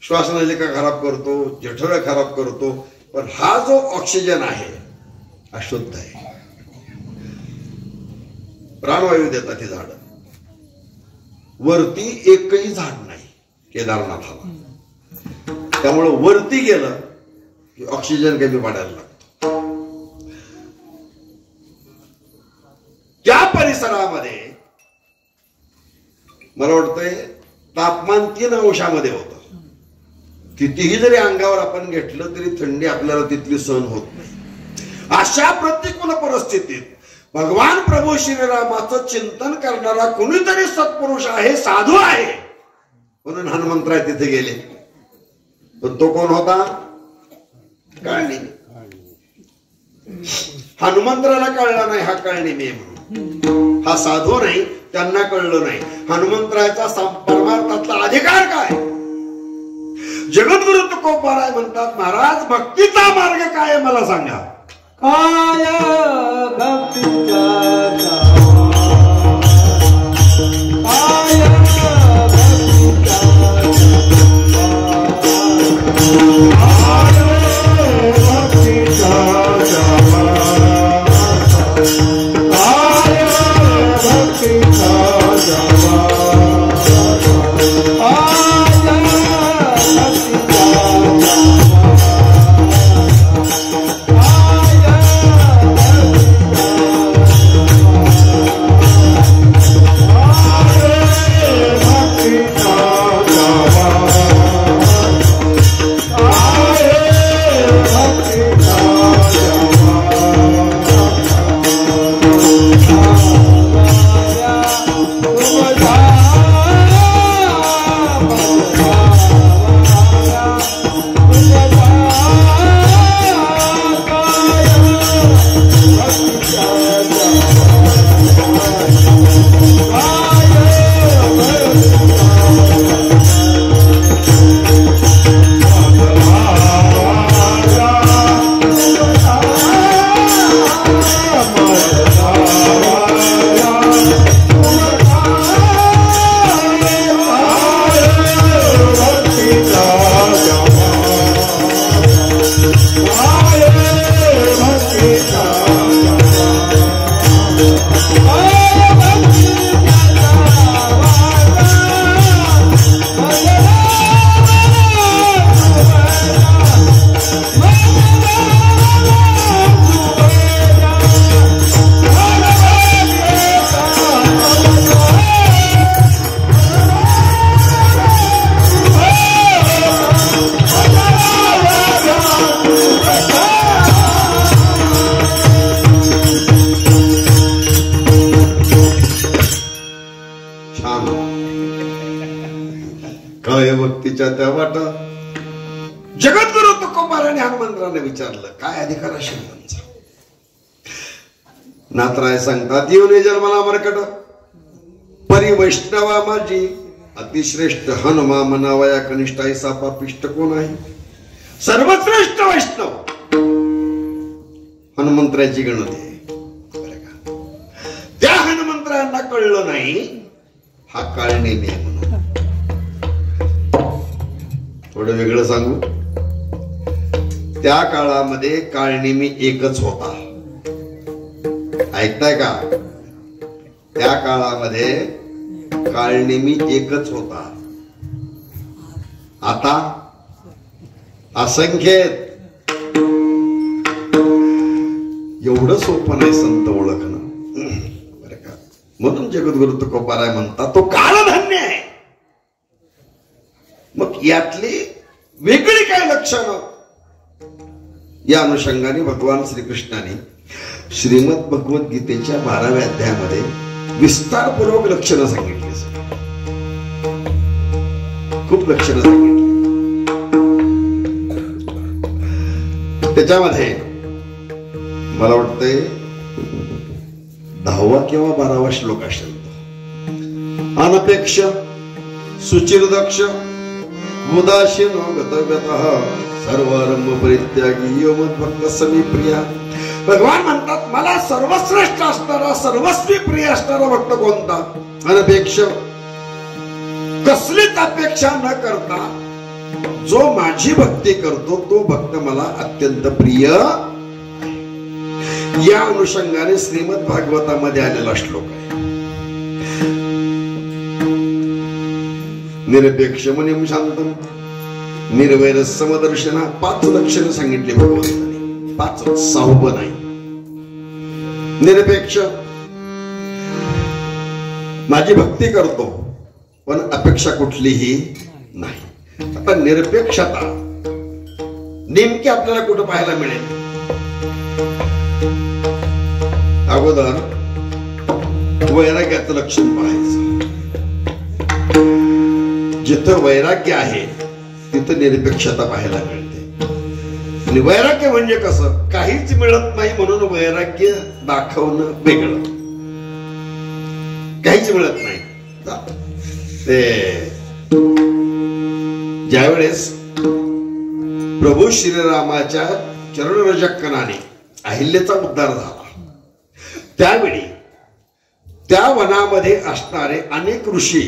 S1: श्वासनलिका खराब करतो, जठरं खराब करतो. पण हा जो ऑक्सिजन आहे अशुद्ध आहे, प्राणवायू देतात ही झाड. वरती एकही झाड नाही केदारनाथाला, त्यामुळे वरती गेलं की ऑक्सिजन कमी पडायला लागतो. त्या परिसरामध्ये मला वाटतंय तापमान 3 अंशामध्ये होतं. कितीही जरी अंगावर आपण घेतलं तरी थंडी आपल्याला तिथली सहन होत नाही. अशा प्रतिकूल परिस्थितीत भगवान प्रभू श्रीरामाचं चिंतन करणारा कोणीतरी सत्पुरुष आहे, साधू आहे, म्हणून हनुमंतराय तिथे गेले. पण तो कोण होता? काळनिमी. हनुमंतराला कळला नाही हा काळनिमी म्हणून. हा साधू नाही, त्यांना कळलं नाही हनुमंतरायाचा परमार्थातला अधिकार काय. जगद्गुरु तुकोबाराय म्हणतात, महाराज भक्तीचा मार्ग काय आहे मला सांगा.
S2: काय भक्तीचा
S1: त्या वाटा. जगद्गुरु तुकोबाराने हनुमंतराने विचारलं, काय अधिकार असेल त्यांचा. नाथराय सांगतात, येऊन जन्माला मरकट परी वैष्णवा माझी अतिश्रेष्ठ हनुमा मनावया कनिष्ठ ऐसा पापिष्ट कोण आहे. सर्वश्रेष्ठ वैष्णव हनुमंतराची गणती आहे. त्या हनुमंतरांना कळलं नाही हा काळनिमी आहे म्हणून. थोडं वेगळं सांगू, त्या काळामध्ये काळनिमी एकच होता. ऐकताय का? त्या काळामध्ये काळनिमी एकच होता. आता असंख्य. एवढं सोपं नाही संत ओळखणं बरं का. म्हणून जगद्गुरु तुकोबाराय म्हणतात तो कालधन्य आहे. मग यातली वेगळी काय लक्षणं या अनुषंगाने भगवान श्रीकृष्णाने श्रीमद भगवद्गीतेच्या 12व्या अध्यायामध्ये विस्तारपूर्वक लक्षणं सांगितली. खूप लक्षणं सांगितली. त्याच्यामध्ये मला वाटतंय 10वा किंवा 12वा श्लोक असेल. अनपेक्ष सुचिरदक्ष उदासीनो गतव्यतः सर्वारंभ परित्यागी यो मद्भक्त समी प्रिया. भगवान म्हणतात मला सर्वश्रेष्ठ असणारा सर्वस्वी प्रिय असणारा भक्त कोणता? अनपेक्ष, कसलीच अपेक्षा न करता जो माझी भक्ती करतो तो भक्त मला अत्यंत प्रिय. या अनुषंगाने श्रीमद भागवतामध्ये आलेला श्लोक आहे. निरपेक्ष मनिम शांतम निर्वैर समदर्शना 5 लक्षणं सांगितली भगवंताने. 5, 6 नाही. निरपेक्ष, माझी भक्ती करतो पण अपेक्षा कुठलीही नाही. आता निरपेक्षता नेमकी आपल्याला कुठं पाहायला मिळेल? अगोदर वैराग्याचं लक्षण पाहायचं. जिथं वैराग्य आहे तिथं निरपेक्षता पाहायला मिळते. आणि वैराग्य म्हणजे कसं? काहीच मिळत नाही म्हणून वैराग्य दाखवणं वेगळं. काहीच मिळत नाही ते ज्यावेळेस प्रभू श्रीरामाच्या चरणरजकणाने अहिल्याचा उद्धार झाला त्यावेळी त्या वनामध्ये असणारे अनेक ऋषी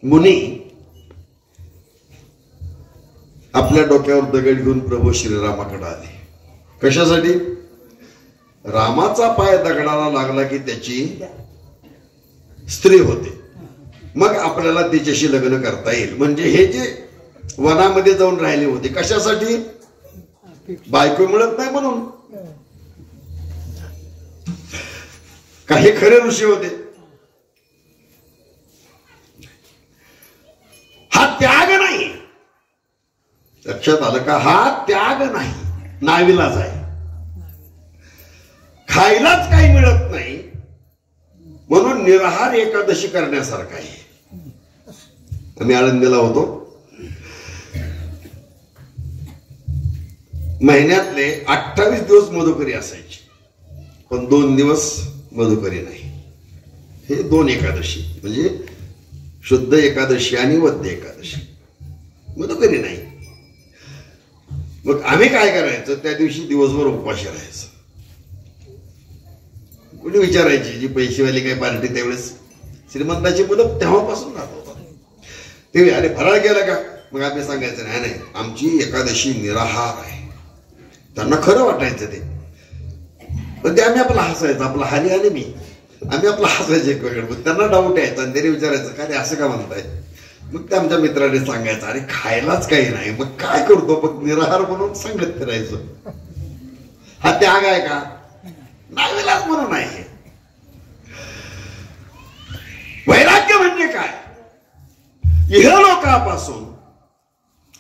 S1: मुनी आपल्या डोक्यावर दगड घेऊन प्रभू श्रीरामाकडे आले. कशासाठी? रामाचा पाय दगडाला लागला की त्याची स्त्री होते, मग आपल्याला तिच्याशी लग्न करता येईल. म्हणजे हे जे वनामध्ये जाऊन राहिले होते कशासाठी? बायको मिळत नाही म्हणून. काही खरे ऋषी होते. हा त्याग नाही. लक्षात आलं का? हा त्याग नाही, नाविलाज आहे. खायलाच काही मिळत नाही म्हणून निराहार एकादशी करण्यासारखा आहे. आम्ही आळंदीला होतो. महिन्यातले 28 दिवस मधुकरी असायची पण 2 दिवस मधुकरी नाही. हे 2 एकादशी म्हणजे शुद्ध एकादशी आणि वद्य एकादशी, मधुकरी नाही. मग आम्ही काय करायचं? त्या दिवशी दिवसभर उपवास राहायचं. कोणी विचारायची जी पैसेवाली काय पार्टी त्यावेळेस श्रीमंताची मुलं तेव्हापासून राहत होता ते अरे फराळ केला का? मग आम्ही सांगायचं नाही नाही आमची एकादशी निराहार आहे. त्यांना खरं वाटायचं ते, पण ते आम्ही आपला हसायचं. आपला हरी आणि मी आम्ही आपला हसायचं एकमेकांना. त्यांना डाऊट यायचा आणि त्यांनी विचारायचं का रे असं का म्हणताय? मग ते आमच्या मित्राने सांगायचं अरे खायलाच काही नाही. मग काय करतो? मग निराहार म्हणून सांगत फिरायचं. हा त्याग आहे का? नाविलाज म्हणून आहे. वैराग्य म्हणजे काय? इहलोकापासून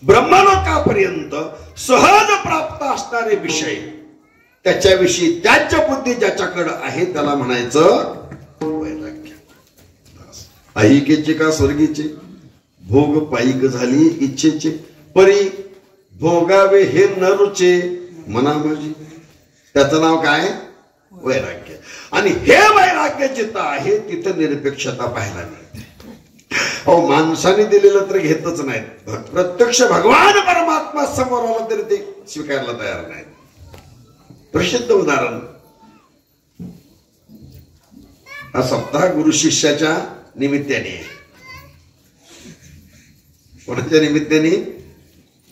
S1: ब्रह्मलोकापर्यंत सहज प्राप्त असणारे विषय त्याच्याविषयी त्याच्या बुद्धी ज्याच्याकडे आहे त्याला म्हणायचं वैराग्य. ऐहिकेचे का स्वर्गीचे भोग पायिक झाली इच्छेचे परी भोगावे हे न रुचे मना माझी. त्याचं नाव काय? वैराग्य. आणि हे वैराग्य जिथं आहे तिथं निरपेक्षता पाहायला मिळते. अहो माणसाने दिलेलं तर घेतच नाहीत. प्रत्यक्ष भगवान परमात्मा समोर आला तरी ते स्वीकारायला तयार नाहीत. प्रसिद्ध उदाहरण हा सप्ताह गुरु शिष्याच्या निमित्ताने आहे. कोणाच्या निमित्ताने?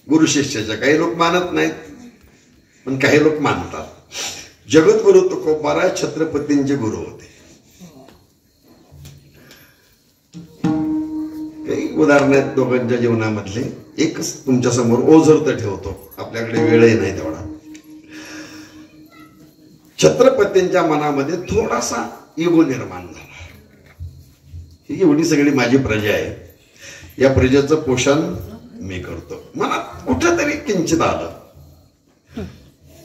S1: गुरु शिष्याच्या. काही लोक मानत नाहीत पण काही लोक मानतात. जगद्गुरु तुकोबाराय छत्रपतींचे गुरु होते. काही उदाहरण आहेत दोघांच्या जीवनामधले. एकच तुमच्या समोर ओझरत ठेवतो, आपल्याकडे वेळही नाही तेवढा. छत्रपती छत्रपतींच्या मनामध्ये थोडासा इगो निर्माण झाला. ही एवढी सगळी माझी प्रजा आहे, या प्रजेचं पोषण मी करतो. मनात कुठेतरी किंचित आलं.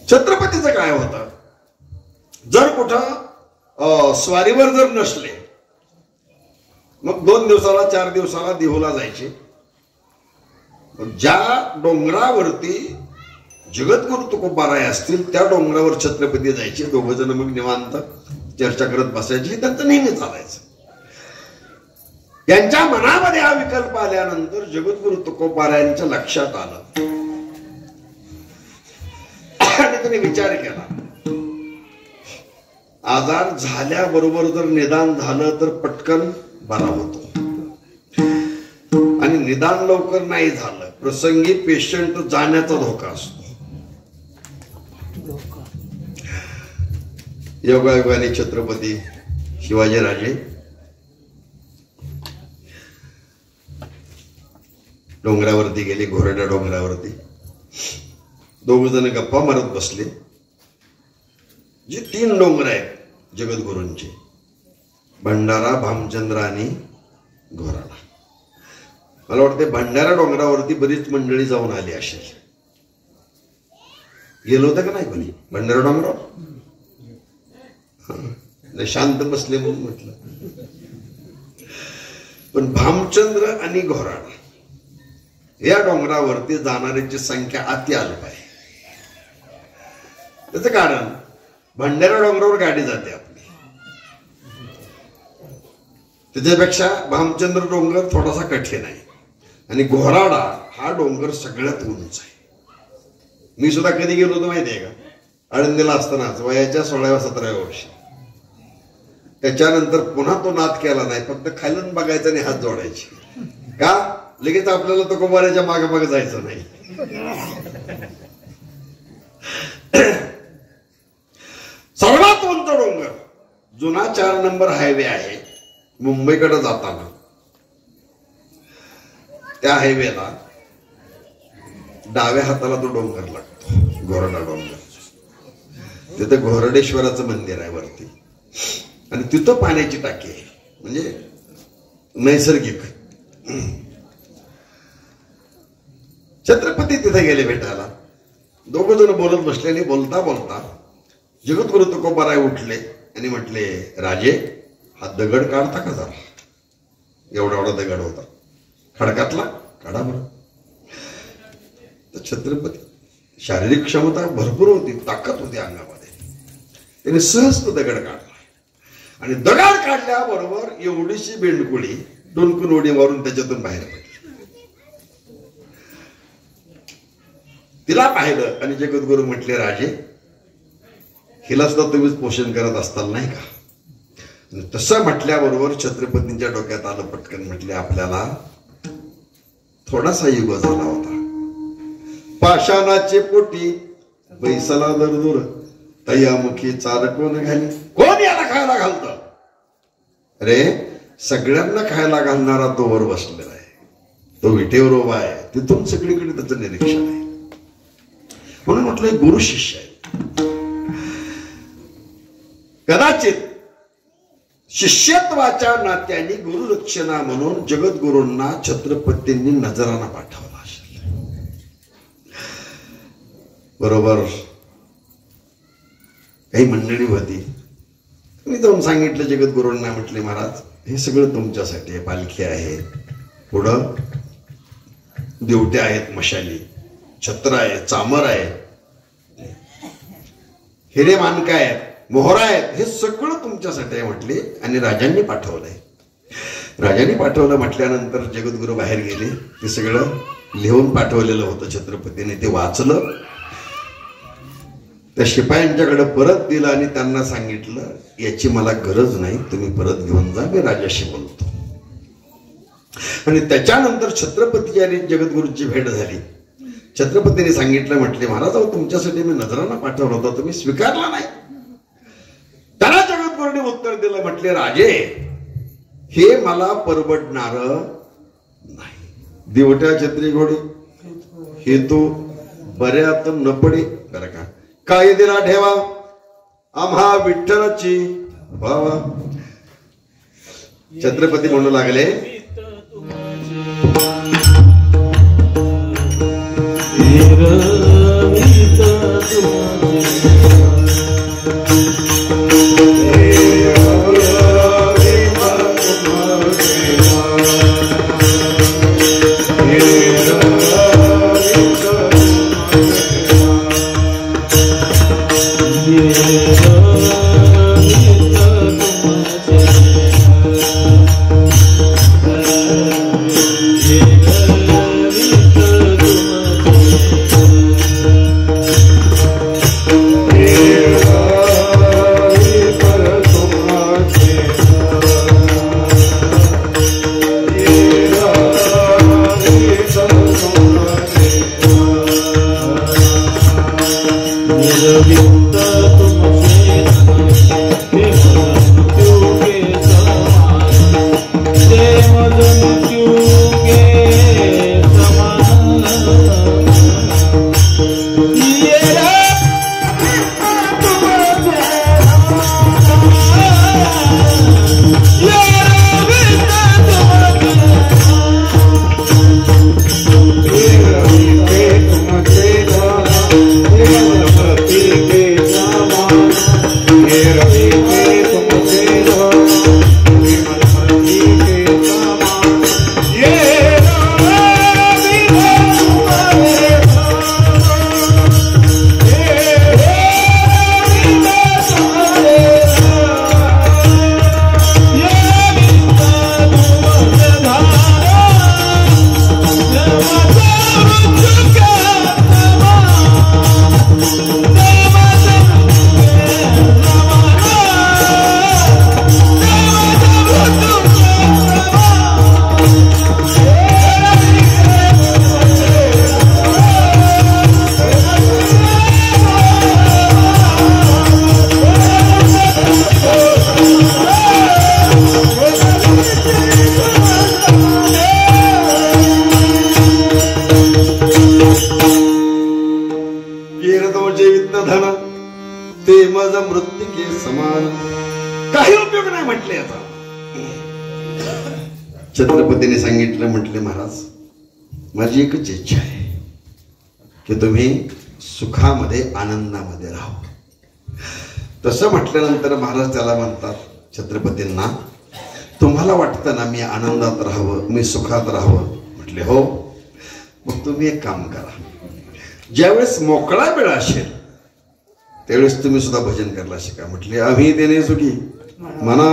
S1: छत्रपतीचं काय होतं, जर कुठं स्वारीवर जर नसले मग 2 दिवसाला 4 दिवसाला देहूला जायचे. ज्या डोंगरावरती जगद्गुरु तुकोबाराय असतील त्या डोंगरावर छत्रपती जायचे. 2 जण मग निवांत चर्चा करत बसायची. त्यांचं नेहमी चालायचं. त्यांच्या मनामध्ये हा विकल्प आल्यानंतर जगद्गुरु तुकोबारायांच्या लक्षात आलं आणि त्यांनी विचार केला, आजार झाल्याबरोबर जर निदान झालं तर पटकन बरा होतो, आणि निदान लवकर नाही झालं प्रसंगी पेशंट जाण्याचा धोका असतो. योगायोगाने छत्रपती शिवाजीराजे डोंगरावरती गेले, घोरड्या डोंगरावरती. 2 जण गप्पा मारत बसले. जे 3 डोंगर आहेत जगद्गुरूंचे, भंडारा, भामचंद्र आणि घोराडा. मला वाटते भंडारा डोंगरावरती बरीच मंडळी जाऊन आली असेल. गेलो होतं का नाही कोणी भंडारा डोंगरावर? शांत बसले म्हणून म्हटलं. पण भामचंद्र आणि घोराडा या डोंगरावरती जाणाऱ्यांची संख्या अति अल्प आहे. त्याचं कारण भंडारा डोंगरावर गाडी जाते आपली, त्याच्यापेक्षा भामचंद्र डोंगर थोडासा कठीण आहे, आणि घोराडा हा डोंगर सगळ्यात उंच आहे. मी सुद्धा कधी गेलो होतो माहिती आहे का, आळंदीला असतानाच वयाच्या 16व्या-17व्या वर्षी. त्याच्यानंतर पुन्हा तो नाद केला नाही, फक्त खालून बघायचं आणि हात जोडायचे. का? लगेच आपल्याला तो कुंभाराच्या मागे मागे जायचं नाही. सर्वात उंच डोंगर, जुना 4 नंबर हायवे आहे मुंबईकडे जाताना. त्या हायवेला डाव्या हाताला तो डोंगर लागतो, घोरडा डोंगर. तिथं घोरडेश्वराचं मंदिर आहे वरती, आणि तिथं पाण्याची टाकी आहे, म्हणजे नैसर्गिक. छत्रपती तिथे गेले भेटायला. 2 जण बोलत बसले, आणि बोलता बोलता जगद्गुरु तुकोबाराय उठले आणि म्हटले, राजे हा दगड काढता का जरा? एवढा एवढा दगड होता, खडकातला, काढा बरं. तर छत्रपती शारीरिक क्षमता भरपूर होती, ताकद होती अंगामध्ये. त्याने सहज तो दगड काढला, आणि दगड काढल्याबरोबर एवढीशी बेंडकुळी डोनकून उडी मारून त्याच्यातून बाहेर पडली. तिला पाहिलं आणि जगद्गुरु म्हटले, राजे हिला सुद्धा तुम्हीच पोषण करत असताल नाही का? तसं म्हटल्याबरोबर छत्रपतींच्या डोक्यात आलं पटकन. म्हटले, आपल्याला थोडासा युग झाला होता. पाषाणाचे पोटी बैसला दरदूर, तयामुखी चाल कोण घाली. कोण याला खायला घालतं? अरे सगळ्यांना खायला घालणारा तो वर बसलेला आहे, तो विटेवर उभा आहे, तिथून सगळीकडे त्याचं निरीक्षण आहे. म्हणून म्हटलं गुरु शिष्य आहे. कदाचित शिष्यत्वाच्या नात्याने गुरुरक्षणा म्हणून जगद्गुरूंना छत्रपतींनी नजराना पाठवला असेल. बरोबर काही मंडळी होती, मी जाऊन सांगितलं जगद्गुरूंना, म्हटले महाराज हे सगळं तुमच्यासाठी आहे. पालखी आहे, पुढं दिवट्या आहेत, मशाली, छत्र आहे, चामर आहे, हिरे मानका आहेत, मोहरा आहेत, हे सगळं तुमच्यासाठी आहे म्हटले. आणि राजांनी पाठवलंय. राजांनी पाठवलं म्हटल्यानंतर जगद्गुरु बाहेर गेले. ते सगळं लिहून पाठवलेलं होतं छत्रपतीने, ते वाचलं, त्या शिपायांच्याकडे परत दिलं आणि त्यांना सांगितलं, याची मला गरज नाही, तुम्ही परत घेऊन जा, मी राजाशी बोलतो. आणि त्याच्यानंतर छत्रपती आणि जगद्गुरूंची भेट झाली. छत्रपतीने सांगितलं, म्हटले महाराज तुमच्यासाठी मी नजराना पाठवला होता, तुम्ही स्वीकारला नाही. त्याला जगद्गुरूंनी उत्तर दिलं, म्हटले राजे हे मला परवडणार नाही. दिवट्या छत्री घोडी हे तो बऱ्यात न पडे. बरं का, कायदेला ठेवा, आम्हा विठ्ठलाची व्हावा. छत्रपती म्हणू लागले, छत्रपतीने सांगितलं, म्हटले महाराज माझी एकच इच्छा आहे की तुम्ही सुखामध्ये आनंदामध्ये राहा. तसं म्हटल्यानंतर महाराज त्याला म्हणतात छत्रपतींना, तुम्हाला वाटतं ना मी आनंदात राहावं, मी सुखात राहावं? म्हटले हो. मग तुम्ही एक काम करा, ज्यावेळेस मोकळा वेळ असेल त्यावेळेस तुम्ही सुद्धा भजन करायला शिका. म्हटले आम्ही देणे सुखी म्हणा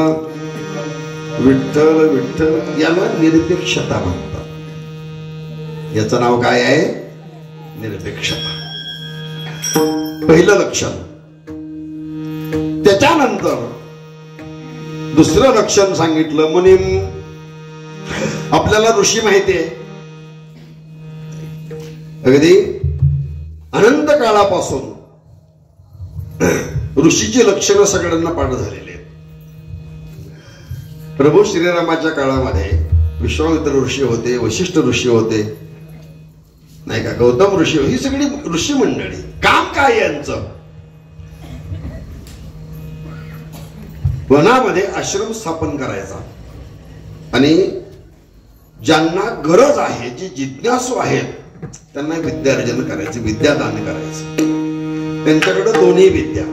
S1: विठ्ठल विठ्ठल. याला निरपेक्षता म्हणतात. याचं नाव काय आहे? निरपेक्षता. पहिलं लक्षण. त्याच्यानंतर दुसरं लक्षण सांगितलं. मुनीम, आपल्याला ऋषी माहिती आहे, अगदी अनंत काळापासून ऋषीची लक्षणं सगळ्यांना पाठ झालेली आहेत. प्रभू श्रीरामाच्या काळामध्ये विश्वामित्र ऋषी होते, वशिष्ठ ऋषी होते, नाही का, गौतम ऋषी, ही सगळी ऋषी मंडळी. काम काय यांचं? वनामध्ये आश्रम स्थापन करायचा आणि ज्यांना गरज आहे, जे जिज्ञासू आहेत, त्यांना विद्यार्जन करायचे, विद्यादान करायचं. त्यांच्याकडे दोन्ही विद्या,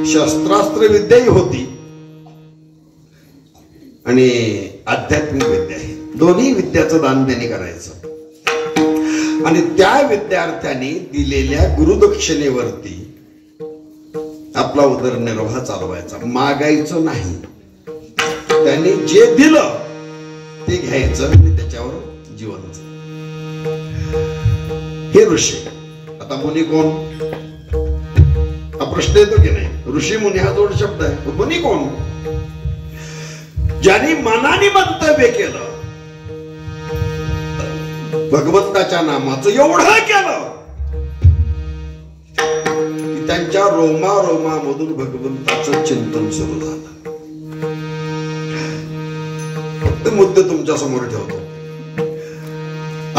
S1: शस्त्रास्त्र विद्याही होती आणि आध्यात्मिक विद्या आहे. दोन्ही विद्याचं दान त्यांनी करायचं आणि त्या विद्यार्थ्यांनी दिलेल्या गुरुदक्षिणेवरती आपला उदरनिर्वाह चालवायचा, मागायचं नाही. त्यांनी जे दिलं ते घ्यायचं आणि त्याच्यावर जीवन. हे ऋषी. आता मुनी कोण हा प्रश्न येतो की नाही? ऋषी मुनी हा जोड शब्द आहे. मुनी कोण? ज्यांनी मनाने मंतव्य केलं, भगवंताच्या नामाचं एवढं केलं की त्यांच्या रोमा रोमामधून भगवंताचं चिंतन सुरू झालं. फक्त मुद्दे तुमच्या समोर ठेवतो.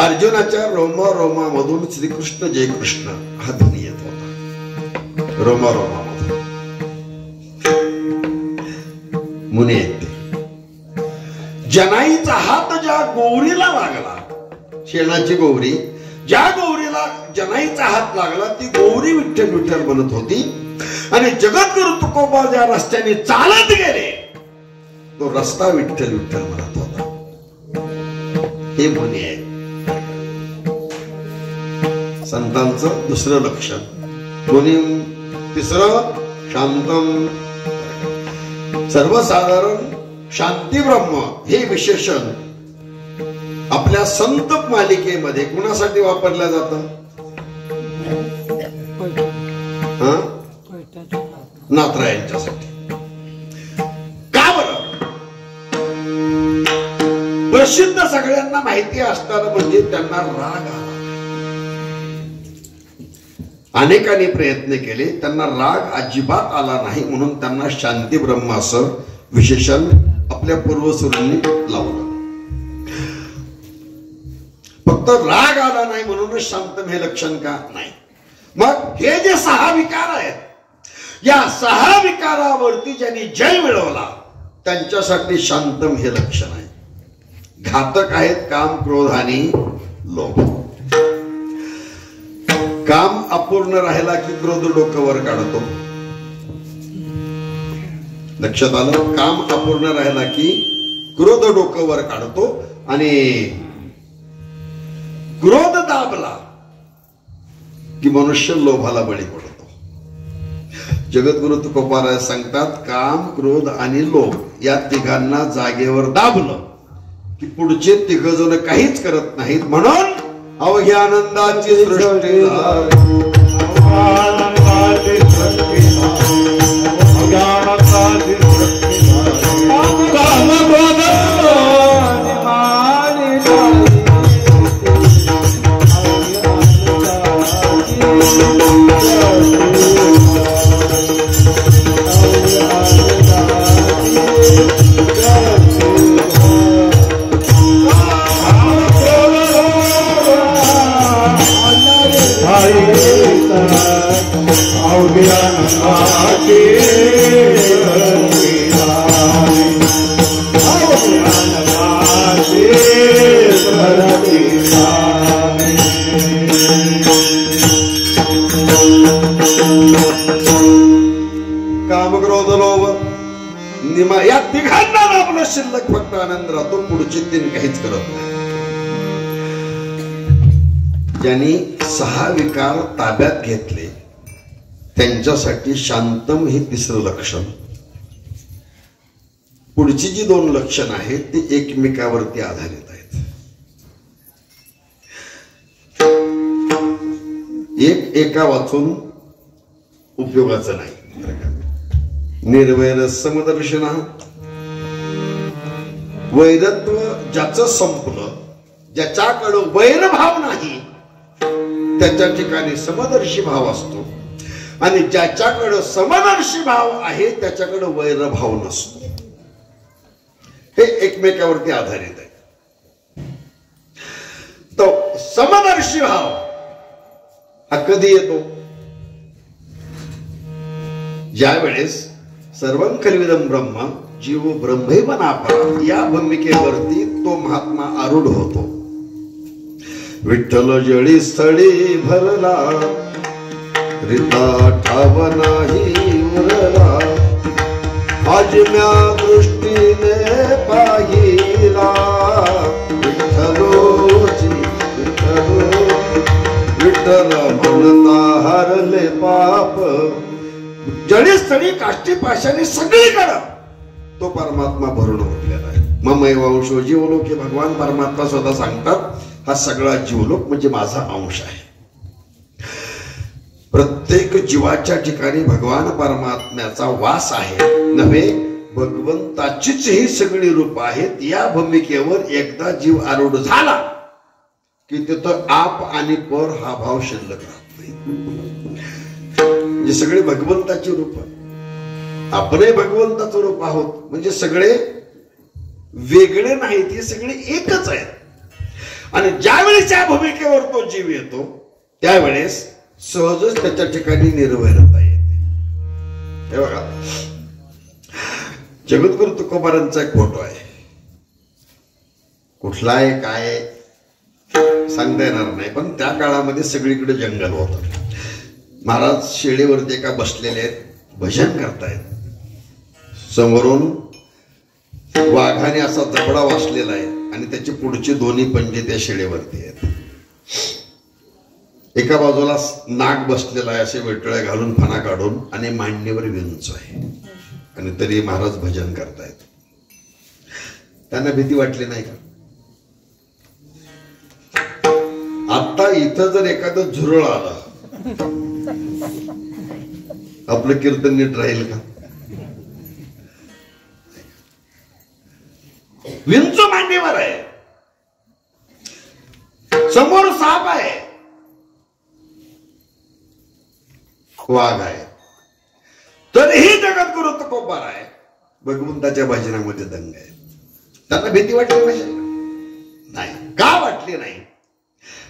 S1: अर्जुनाच्या रोमा रोमामधून श्रीकृष्ण जय कृष्ण हा ध्वनी येत होता. रोमा रोमामधून मुनी आहेत ते. जनाईचा हात ज्या गौरीला लागला, शेणाची गौरी, ज्या गौरीला जनाईचा हात लागला ती गौरी विठ्ठल विठ्ठल म्हणत होती. आणि जगद्गुरु तुकोबा ज्या रस्त्याने चालत गेले तो रस्ता विठ्ठल विठ्ठल म्हणत होता. हे मुनी आहे. संतांचं दुसरं लक्षण. मुनी तिसरं शांतम. सर्वसाधारण शांती ब्रह्म हे विशेषण आपल्या संत मालिकेमध्ये कुणासाठी वापरलं जातं? नाथरायांच्यासाठी. का बरं? प्रसिद्ध सगळ्यांना माहिती असणार म्हणजे त्यांना राग आला. अनेकांनी प्रयत्न केले, त्यांना राग अजिबात आला नाही, म्हणून त्यांना शांती ब्रह्म असं विशेषण आपल्या पूर्वसुरांनी लावलं. फक्त राग आला नाही म्हणूनच शांतम हे लक्षण का नाही? मग हे जे 6 विकार आहेत, या 6 विकारावरती ज्यांनी जय मिळवला त्यांच्यासाठी शांतम हे लक्षण आहे. घातक आहेत काम, क्रोध आणि लोभ. काम अपूर्ण राहिला की क्रोध डोक्यावर काढतो. लक्षात आलं? काम अपूर्ण राहिला की क्रोध डोक्यावर काढतो आणि क्रोध दाबला की मनुष्य लोभाला बळी पडतो. जगद्गुरु तुकोबाराय सांगतात, काम, क्रोध आणि लोभ या तिघांना जागेवर दाबलं की पुढचे तिघ जण काहीच करत नाहीत. म्हणून अवघ्या आनंदाची सृष्टी कामक्रोध लोभ निमा या तिघांना आपलं शिल्लक फक्त आनंद राहतो. पुढचे 3 काहीच करत नाही. ज्यांनी 6 विकार ताब्यात घेतले त्यांच्यासाठी शांतम हे तिसरं लक्षण. पुढची जी 2 लक्षण आहेत ती एकमेकावरती आधारित आहेत. एका वाचून उपयोगाचं नाही. निर्वैर समदर्शना. वैरत्व ज्याचं संपलं, ज्याच्याकडं वैरभाव नाही त्याच्या ठिकाणी समदर्शी भाव असतो, आणि ज्याच्याकडं समदर्शी भाव आहे त्याच्याकडं वैरभाव नसतो. हे एकमेकावरती आधारित आहे. तो समदर्शी भाव हा कधी येतो? ज्या वेळेस सर्वं खल्विदं ब्रह्म जीव ब्रह्मैवनापरा या भूमिकेवरती तो महात्मा आरूढ होतो. विठ्ठल जळी स्थळी भरला, रीता ठाव नाही उरला, आजम्या दृष्टीने पाहिला, विठ्ठलोची विठ्ठल म्हणता हरले पाप. जळी स्थळी काष्टी पाशाने सगळीकडे तो परमात्मा भरून उठलेला आहे. ममैव अंशो जीवलोक हे भगवान परमात्मा स्वतः सांगतात, हा सगळा जीवलोक म्हणजे माझा अंश आहे. प्रत्येक जीवाच्या ठिकाणी भगवान परमात्म्याचा वास आहे नव्हे, भगवंताचीच ही सगळी रूप आहेत. या भूमिकेवर एकदा जीव आरूढ झाला की तिथं आप आणि पर हा भाव शिल्लक राहत नाही. म्हणजे सगळे भगवंताची रूप, आपणही भगवंताचं रूप आहोत, म्हणजे सगळे वेगळे नाहीत, हे सगळे एकच आहेत. आणि ज्यावेळेस त्या भूमिकेवर तो जीव येतो त्यावेळेस सहजच त्याच्या ठिकाणी निर्वैरता येते. हे बघा, जगद्गुरु तुकोबारांचा एक फोटो आहे. कुठला आहे काय सांगता येणार नाही, पण त्या काळामध्ये सगळीकडे जंगल होतं. महाराज शेळीवरती एका बसलेले आहेत, भजन करतायत. समोरून वाघाने असा जबडा वाचलेला आहे आणि त्याचे पुढचे दोन्ही पंजे त्या शेळीवरती आहेत. एका बाजूला नाग बसलेला आहे, असे वेटळ्या घालून फणा काढून, आणि मांडणीवर विंच आहे. आणि तरी महाराज भजन करतायत. त्यांना भीती वाटली नाही का? आता इथं जर एखादं झुरळ आलं, आपलं कीर्तन नीट राहील का? विंच मांडीवर आहे, समोर साप आहे, वाघ आहे, तरीही जगद्गुरु तुकोबार आहे. भगवंताच्या भजनामध्ये दंग आहे. त्यांना भीती वाटली नाही. का वाटली नाही?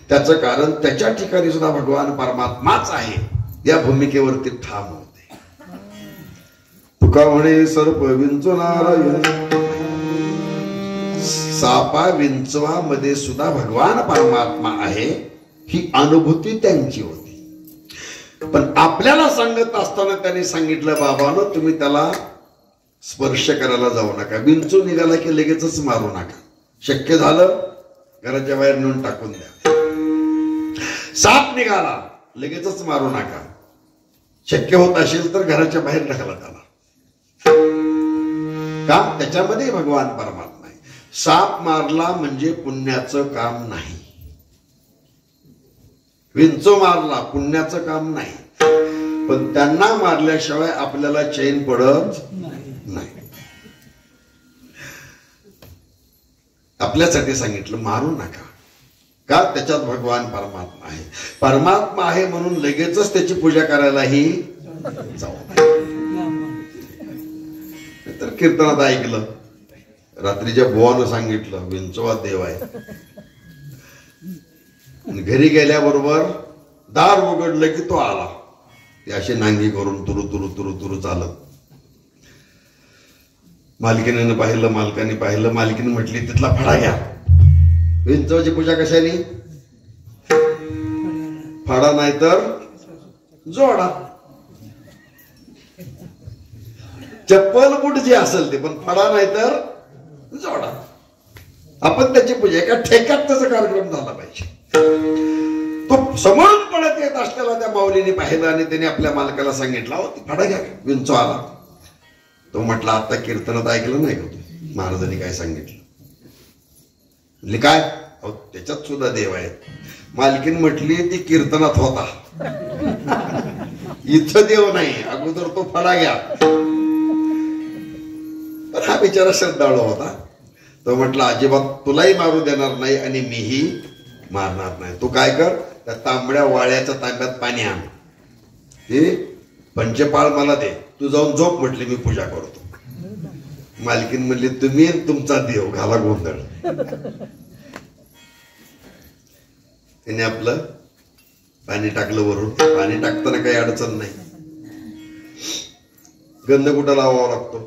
S1: त्याचं कारण त्याच्या ठिकाणी सुद्धा भगवान परमात्माच आहे या भूमिकेवरती ठाम होते. तुका म्हणे सर्प विंचू नारायण, सापा विंचवा मध्ये सुद्धा भगवान परमात्मा आहे ही अनुभूती त्यांची होती. पण आपल्याला सांगत असताना त्यांनी सांगितलं, बाबानो तुम्ही त्याला स्पर्श करायला जाऊ नका. विंचू निघाला की लगेचच मारू नका. शक्य झालं घराच्या बाहेर नेऊन टाकून द्या. साप निघाला लगेचच मारू नका. शक्य होत असेल तर घराच्या बाहेर ढकला त्याला. का? त्याच्यामध्ये भगवान परमात्मा आहे. साप मारला म्हणजे पुण्याचं काम नाही, विंचू मारला पुण्याचं काम नाही. पण त्यांना मारल्याशिवाय आपल्याला चैन पडत नाही. आपल्यासाठी सांगितलं मारू नका. का? त्याच्यात भगवान परमात्मा आहे. परमात्मा आहे म्हणून लगेचच त्याची पूजा करायलाही जाऊ. तर कीर्तनात ऐकलं, रात्रीच्या बुवानं सांगितलं विंचवा देव आहे. घरी गेल्याबरोबर दार उघडलं की तो आला. ती अशी नांगी करून तुरु तुरु तुरु तुरु चालत. मालकीने पाहिलं, मालकाने पाहिलं. मालकीने म्हटली तिथला फडा घ्या. विंचवाची पूजा कशाने? फडा नाही तर जोडा. चप्पल बुट जे असेल ते, पण फडा नाही तर जोडा. आपण त्याची पूजा एका ठेक्यात त्याचा कार्यक्रम झाला पाहिजे. तो समोरून पडत येत असलेला त्या माऊलीने पाहिलं आणि त्याने आपल्या मालकाला सांगितलं, अहो ती फडा घ्या. विंचू आला. तो म्हटला आता कीर्तनात ऐकलं नाही का तू महाराजांनी काय सांगितलं? म्हणजे काय? अहो त्याच्यात सुद्धा देव आहे. मालकीन म्हटली ती कीर्तनात होता, इथं देव नाही. अगोदर तो फडा घ्या. पण हा बिचारा श्रद्धाळू होता. तो म्हटला अजिबात तुलाही मारू देणार नाही आणि मीही मारणार नाही. तू काय कर, त्या तांबड्या वाळ्याच्या तांब्यात पाणी आण, ते पंचपाळ मला दे, तू जाऊन झोप. म्हटली मी पूजा करतो. मालकीन म्हणली तुम्ही तुमचा देव घाला गोंधळ. त्याने आपलं पाणी टाकलं वरून. पाणी टाकताना काही अडचण नाही. गंध कुठं लावावा लागतो?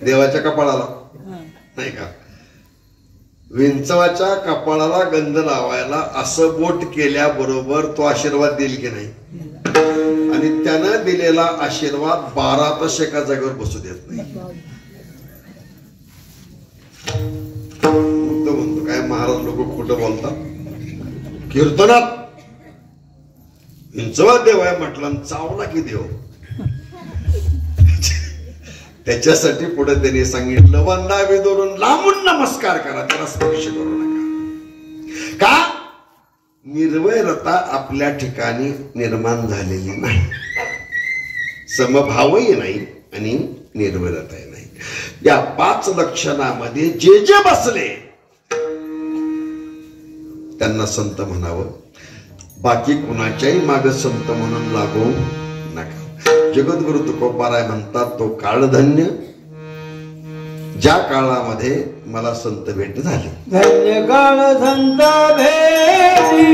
S1: देवाच्या कपाळाला नाही का? विंचवाच्या कपाळाला गंध लावायला असं बोट केल्याबरोबर तो आशीर्वाद देईल की नाही? आणि त्यानं दिलेला आशीर्वाद 12 तास एका जागेवर बसू देत नाही. म्हणतो काय महाराज लोक खोटं बोलतात. कीर्तनात विंचवा देव आहे म्हटलं, चावला की देव. त्याच्यासाठी पुढे त्यांनी सांगितलं वंदावी धरून लांबून नमस्कार करा, त्याला स्पर्श करू नका. का? निर्वैरता आपल्या ठिकाणी निर्माण झालेली नाही. समभावही नाही आणि निर्वैरताही नाही. या 5 लक्षणामध्ये जे जे बसले त्यांना संत म्हणावं. बाकी कुणाच्याही मागे संत म्हणून लागू नका. जगद्गुरु तुकोबाराय म्हणतात तो काळ धन्य ज्या काळामध्ये मला संत भेट झाली.
S2: धन्य काळ संत भेटी,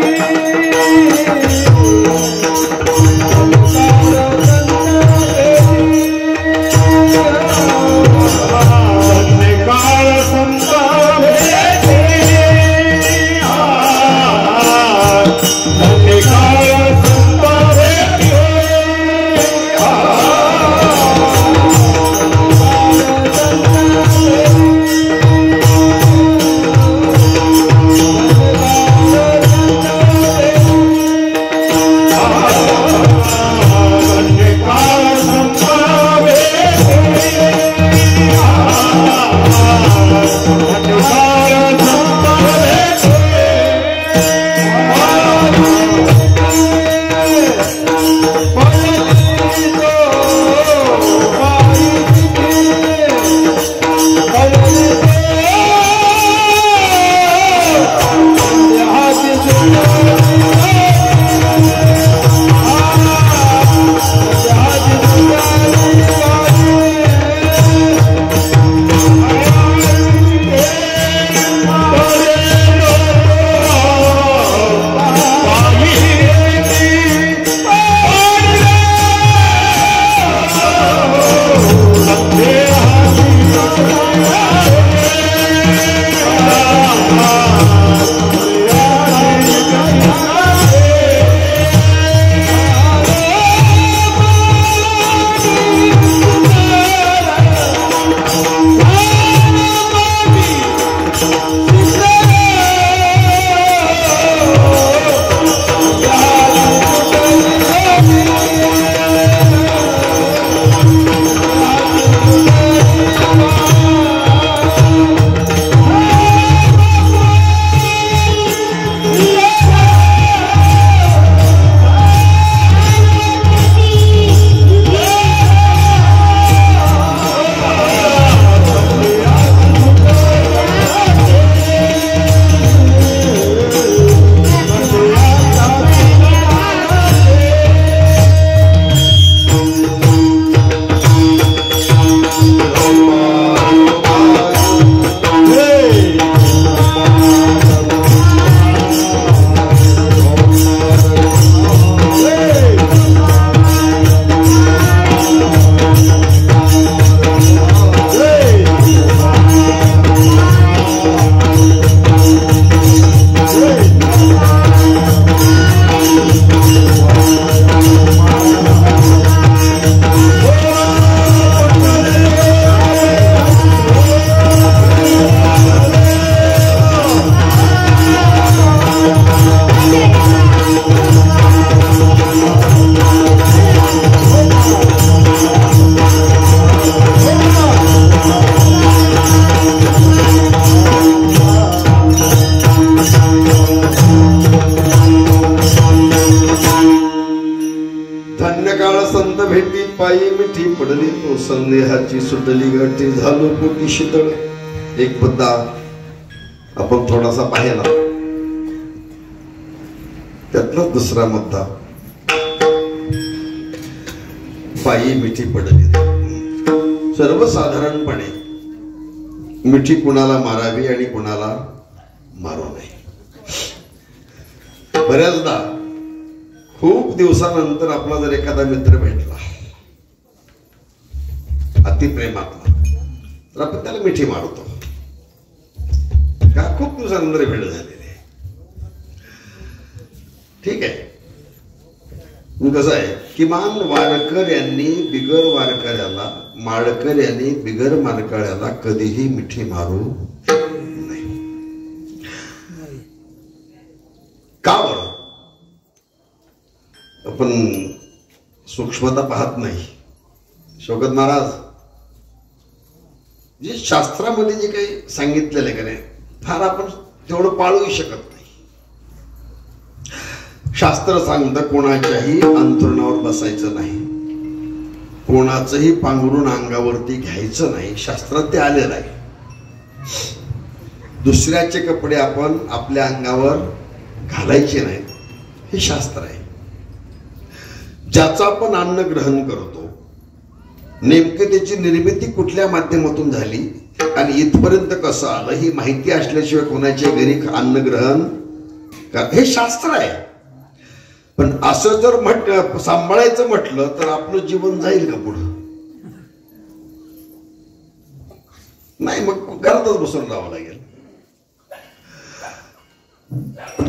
S1: ते झालो पोटी शीतळ. एक मुद्दा आपण थोडासा पाहिला, त्यातला दुसरा मुद्दा, पायी मिठी पडली. सर्वसाधारणपणे मिठी कुणाला मारावी आणि कुणाला मारू नये. बऱ्याचदा खूप दिवसानंतर आपला जर एखादा मित्र भेटला अतिप्रेमातला, तर आपण त्याला मिठी मारतो का? खूप दिवसानंतर भेट झालेली आहे. ठीक आहे. कसं आहे, किमान वारकर यांनी बिगर वारकऱ्याला, माळकर यांनी बिगर माळकऱ्याला कधीही मिठी मारू नाही. का बरं? आपण सूक्ष्मता पाहत नाही. शौकत महाराज जे शास्त्रामध्ये जे काही सांगितलेलं आहे का नाही, फार आपण तेवढं पाळूही शकत नाही. शास्त्र सांगतं कोणाच्याही अंथरुणावर बसायचं नाही, कोणाचंही पांघरून अंगावरती घ्यायचं नाही. शास्त्रात ते आलेलं आहे. दुसऱ्याचे कपडे आपण आपल्या अंगावर घालायचे नाहीत, हे शास्त्र आहे. ज्याचं आपण अन्न ग्रहण करतो, नेमके त्याची निर्मिती कुठल्या माध्यमातून झाली आणि इथपर्यंत कसं आलं ही माहिती असल्याशिवाय कोणाच्या घरी अन्न ग्रहण हे शास्त्र आहे. पण असं जर सांभाळायचं म्हटलं तर आपलं जीवन जाईल का पुढं? नाही, मग घरातच बसून राहावं लागेल.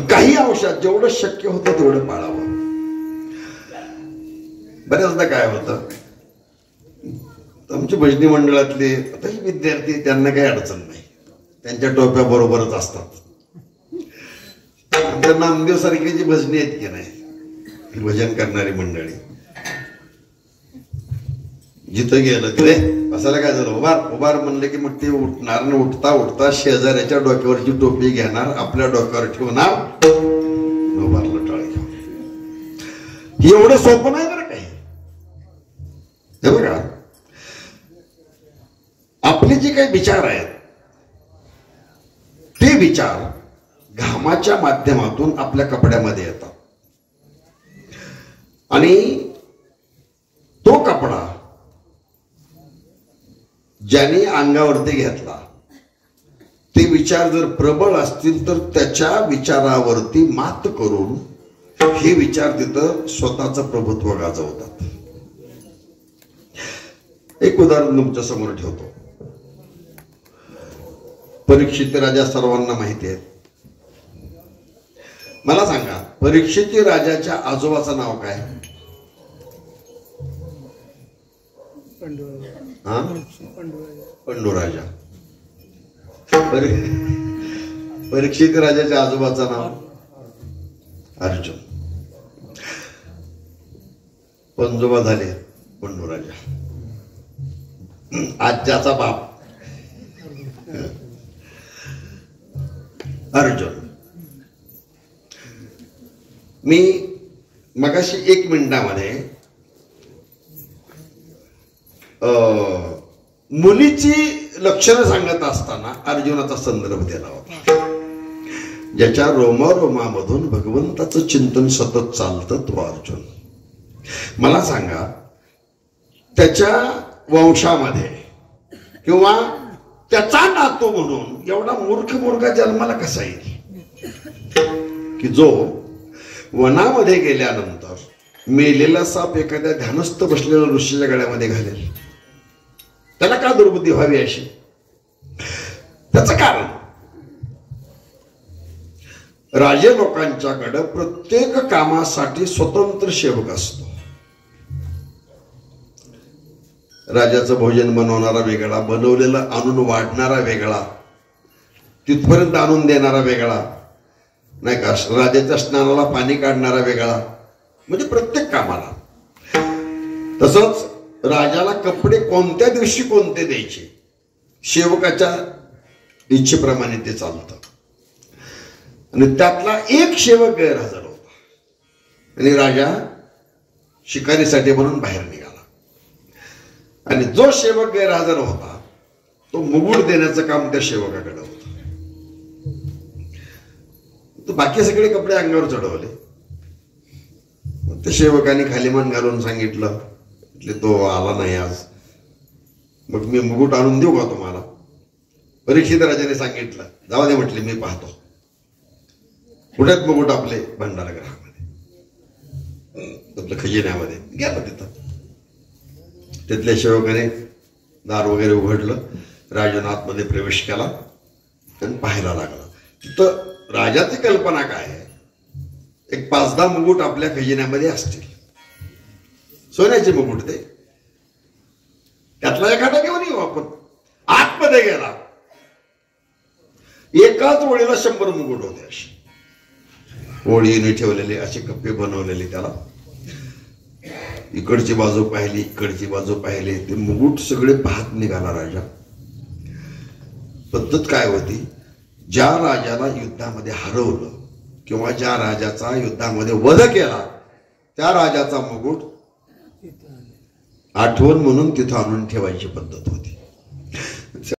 S1: काही अंशात जेवढं शक्य होतं तेवढं पाळावं. बऱ्याचदा काय होतं, आमच्या भजनी मंडळातले आताही विद्यार्थी, त्यांना काही अडचण नाही, त्यांच्या टोप्या बरोबरच असतात. आमच्या नामदेव सारखी जी भजनी आहेत की नाही, भजन करणारी मंडळी, जिथं गेलं तिथे बसायला काय झालं, उभार म्हणलं की मग ते उठणार न उठता उठता शेजाऱ्याच्या डोक्यावरची टोपी घेणार, आपल्या डोक्यावर ठेवणार, उभारलं टाळी घेऊन. एवढं सोपं नाही बरं काही. हे बघा, आपले जे काही विचार आहेत ते विचार घामाच्या माध्यमातून आपल्या कपड्यामध्ये येतात आणि तो कपडा ज्याने अंगावरती घेतला ते विचार जर प्रबळ असतील तर त्याच्या विचारावरती मात करून हे विचार तिथं स्वतःचं प्रभुत्व गाजवतात. एक उदाहरण तुमच्या समोर ठेवतो. परीक्षित राजा सर्वांना माहिती आहे. मला सांगा, परीक्षित राजाच्या आजोबाचं नाव काय? पंडूराजा. परीक्षित राजाच्या आजोबाचं नाव अर्जुन. पंजोबा झाले पंडूराजा. आज्याचा बाप अर्जुन. मी मगाशी 1 मिनिटामध्ये मुलीची लक्षणं सांगत असताना अर्जुनाचा संदर्भ दिला होता. ज्याच्या रोमारोमामधून भगवंताचं चिंतन सतत चालतं तो अर्जुन. मला सांगा, त्याच्या वंशामध्ये किंवा त्याचा नातू म्हणून एवढा मूर्ख मुलगा जन्माला कसा येईल की जो वनामध्ये गेल्यानंतर मेलेला साप एखाद्या ध्यानस्थ बसलेल्या ऋषीच्या गळ्यामध्ये घालेल? त्याला का दुर्बुद्धी व्हावी अशी? त्याचं कारण, राजे लोकांच्याकडे प्रत्येक कामासाठी स्वतंत्र सेवक असतो. राजाचं भोजन बनवणारा वेगळा, बनवलेलं आणून वाढणारा वेगळा, तिथपर्यंत आणून देणारा वेगळा, नाही का, राजाच्या स्नानाला पाणी काढणारा वेगळा, म्हणजे प्रत्येक कामाला. तसंच राजाला कपडे कोणत्या दिवशी कोणते द्यायचे सेवकाच्या इच्छेप्रमाणे ते चालतं. आणि त्यातला एक सेवक गैरहजर होता आणि राजा शिकारीसाठी म्हणून बाहेर निघाला. आणि जो सेवक गैरहजर होता तो मुकुट देण्याचं काम त्या सेवकाकडे होतं. तो बाकी सगळे कपडे अंगावर चढवले. त्या सेवकाने खाली मान घालून सांगितलं, तो आला नाही आज, मग मी मुकुट आणून देऊ का तुम्हाला? परीक्षित राजाने सांगितलं, जाऊ दे म्हटले, मी पाहतो. कुठेच मुकुट आपले भंडारगृहामध्ये, आपल्या खजिन्यामध्ये. गेला तिथं. तिथल्या सेवकाने दार वगैरे उघडलं, राजाने आतमध्ये प्रवेश केला आणि पाहायला लागला. तिथं राजाची कल्पना काय आहे, एक 5-10 मुकुट आपल्या खजिन्यामध्ये असतील, सोन्याचे मुकुट. ते त्यातला एखादा घेऊन येऊ आपण. आतमध्ये गेला, एकाच ओळीला 100 मुकुट होते. असे ओळीने ठेवलेले, असे कप्पे बनवलेले. त्याला इकडची बाजू पाहिली, इकडची बाजू पाहिली, ते मुकुट सगळे पाहत निघाला राजा. पद्धत काय होती, ज्या राजाला युद्धामध्ये हरवलं किंवा ज्या राजाचा युद्धामध्ये वध केला, त्या राजाचा मुकुट आठवण म्हणून तिथं आणून ठेवायची पद्धत होती.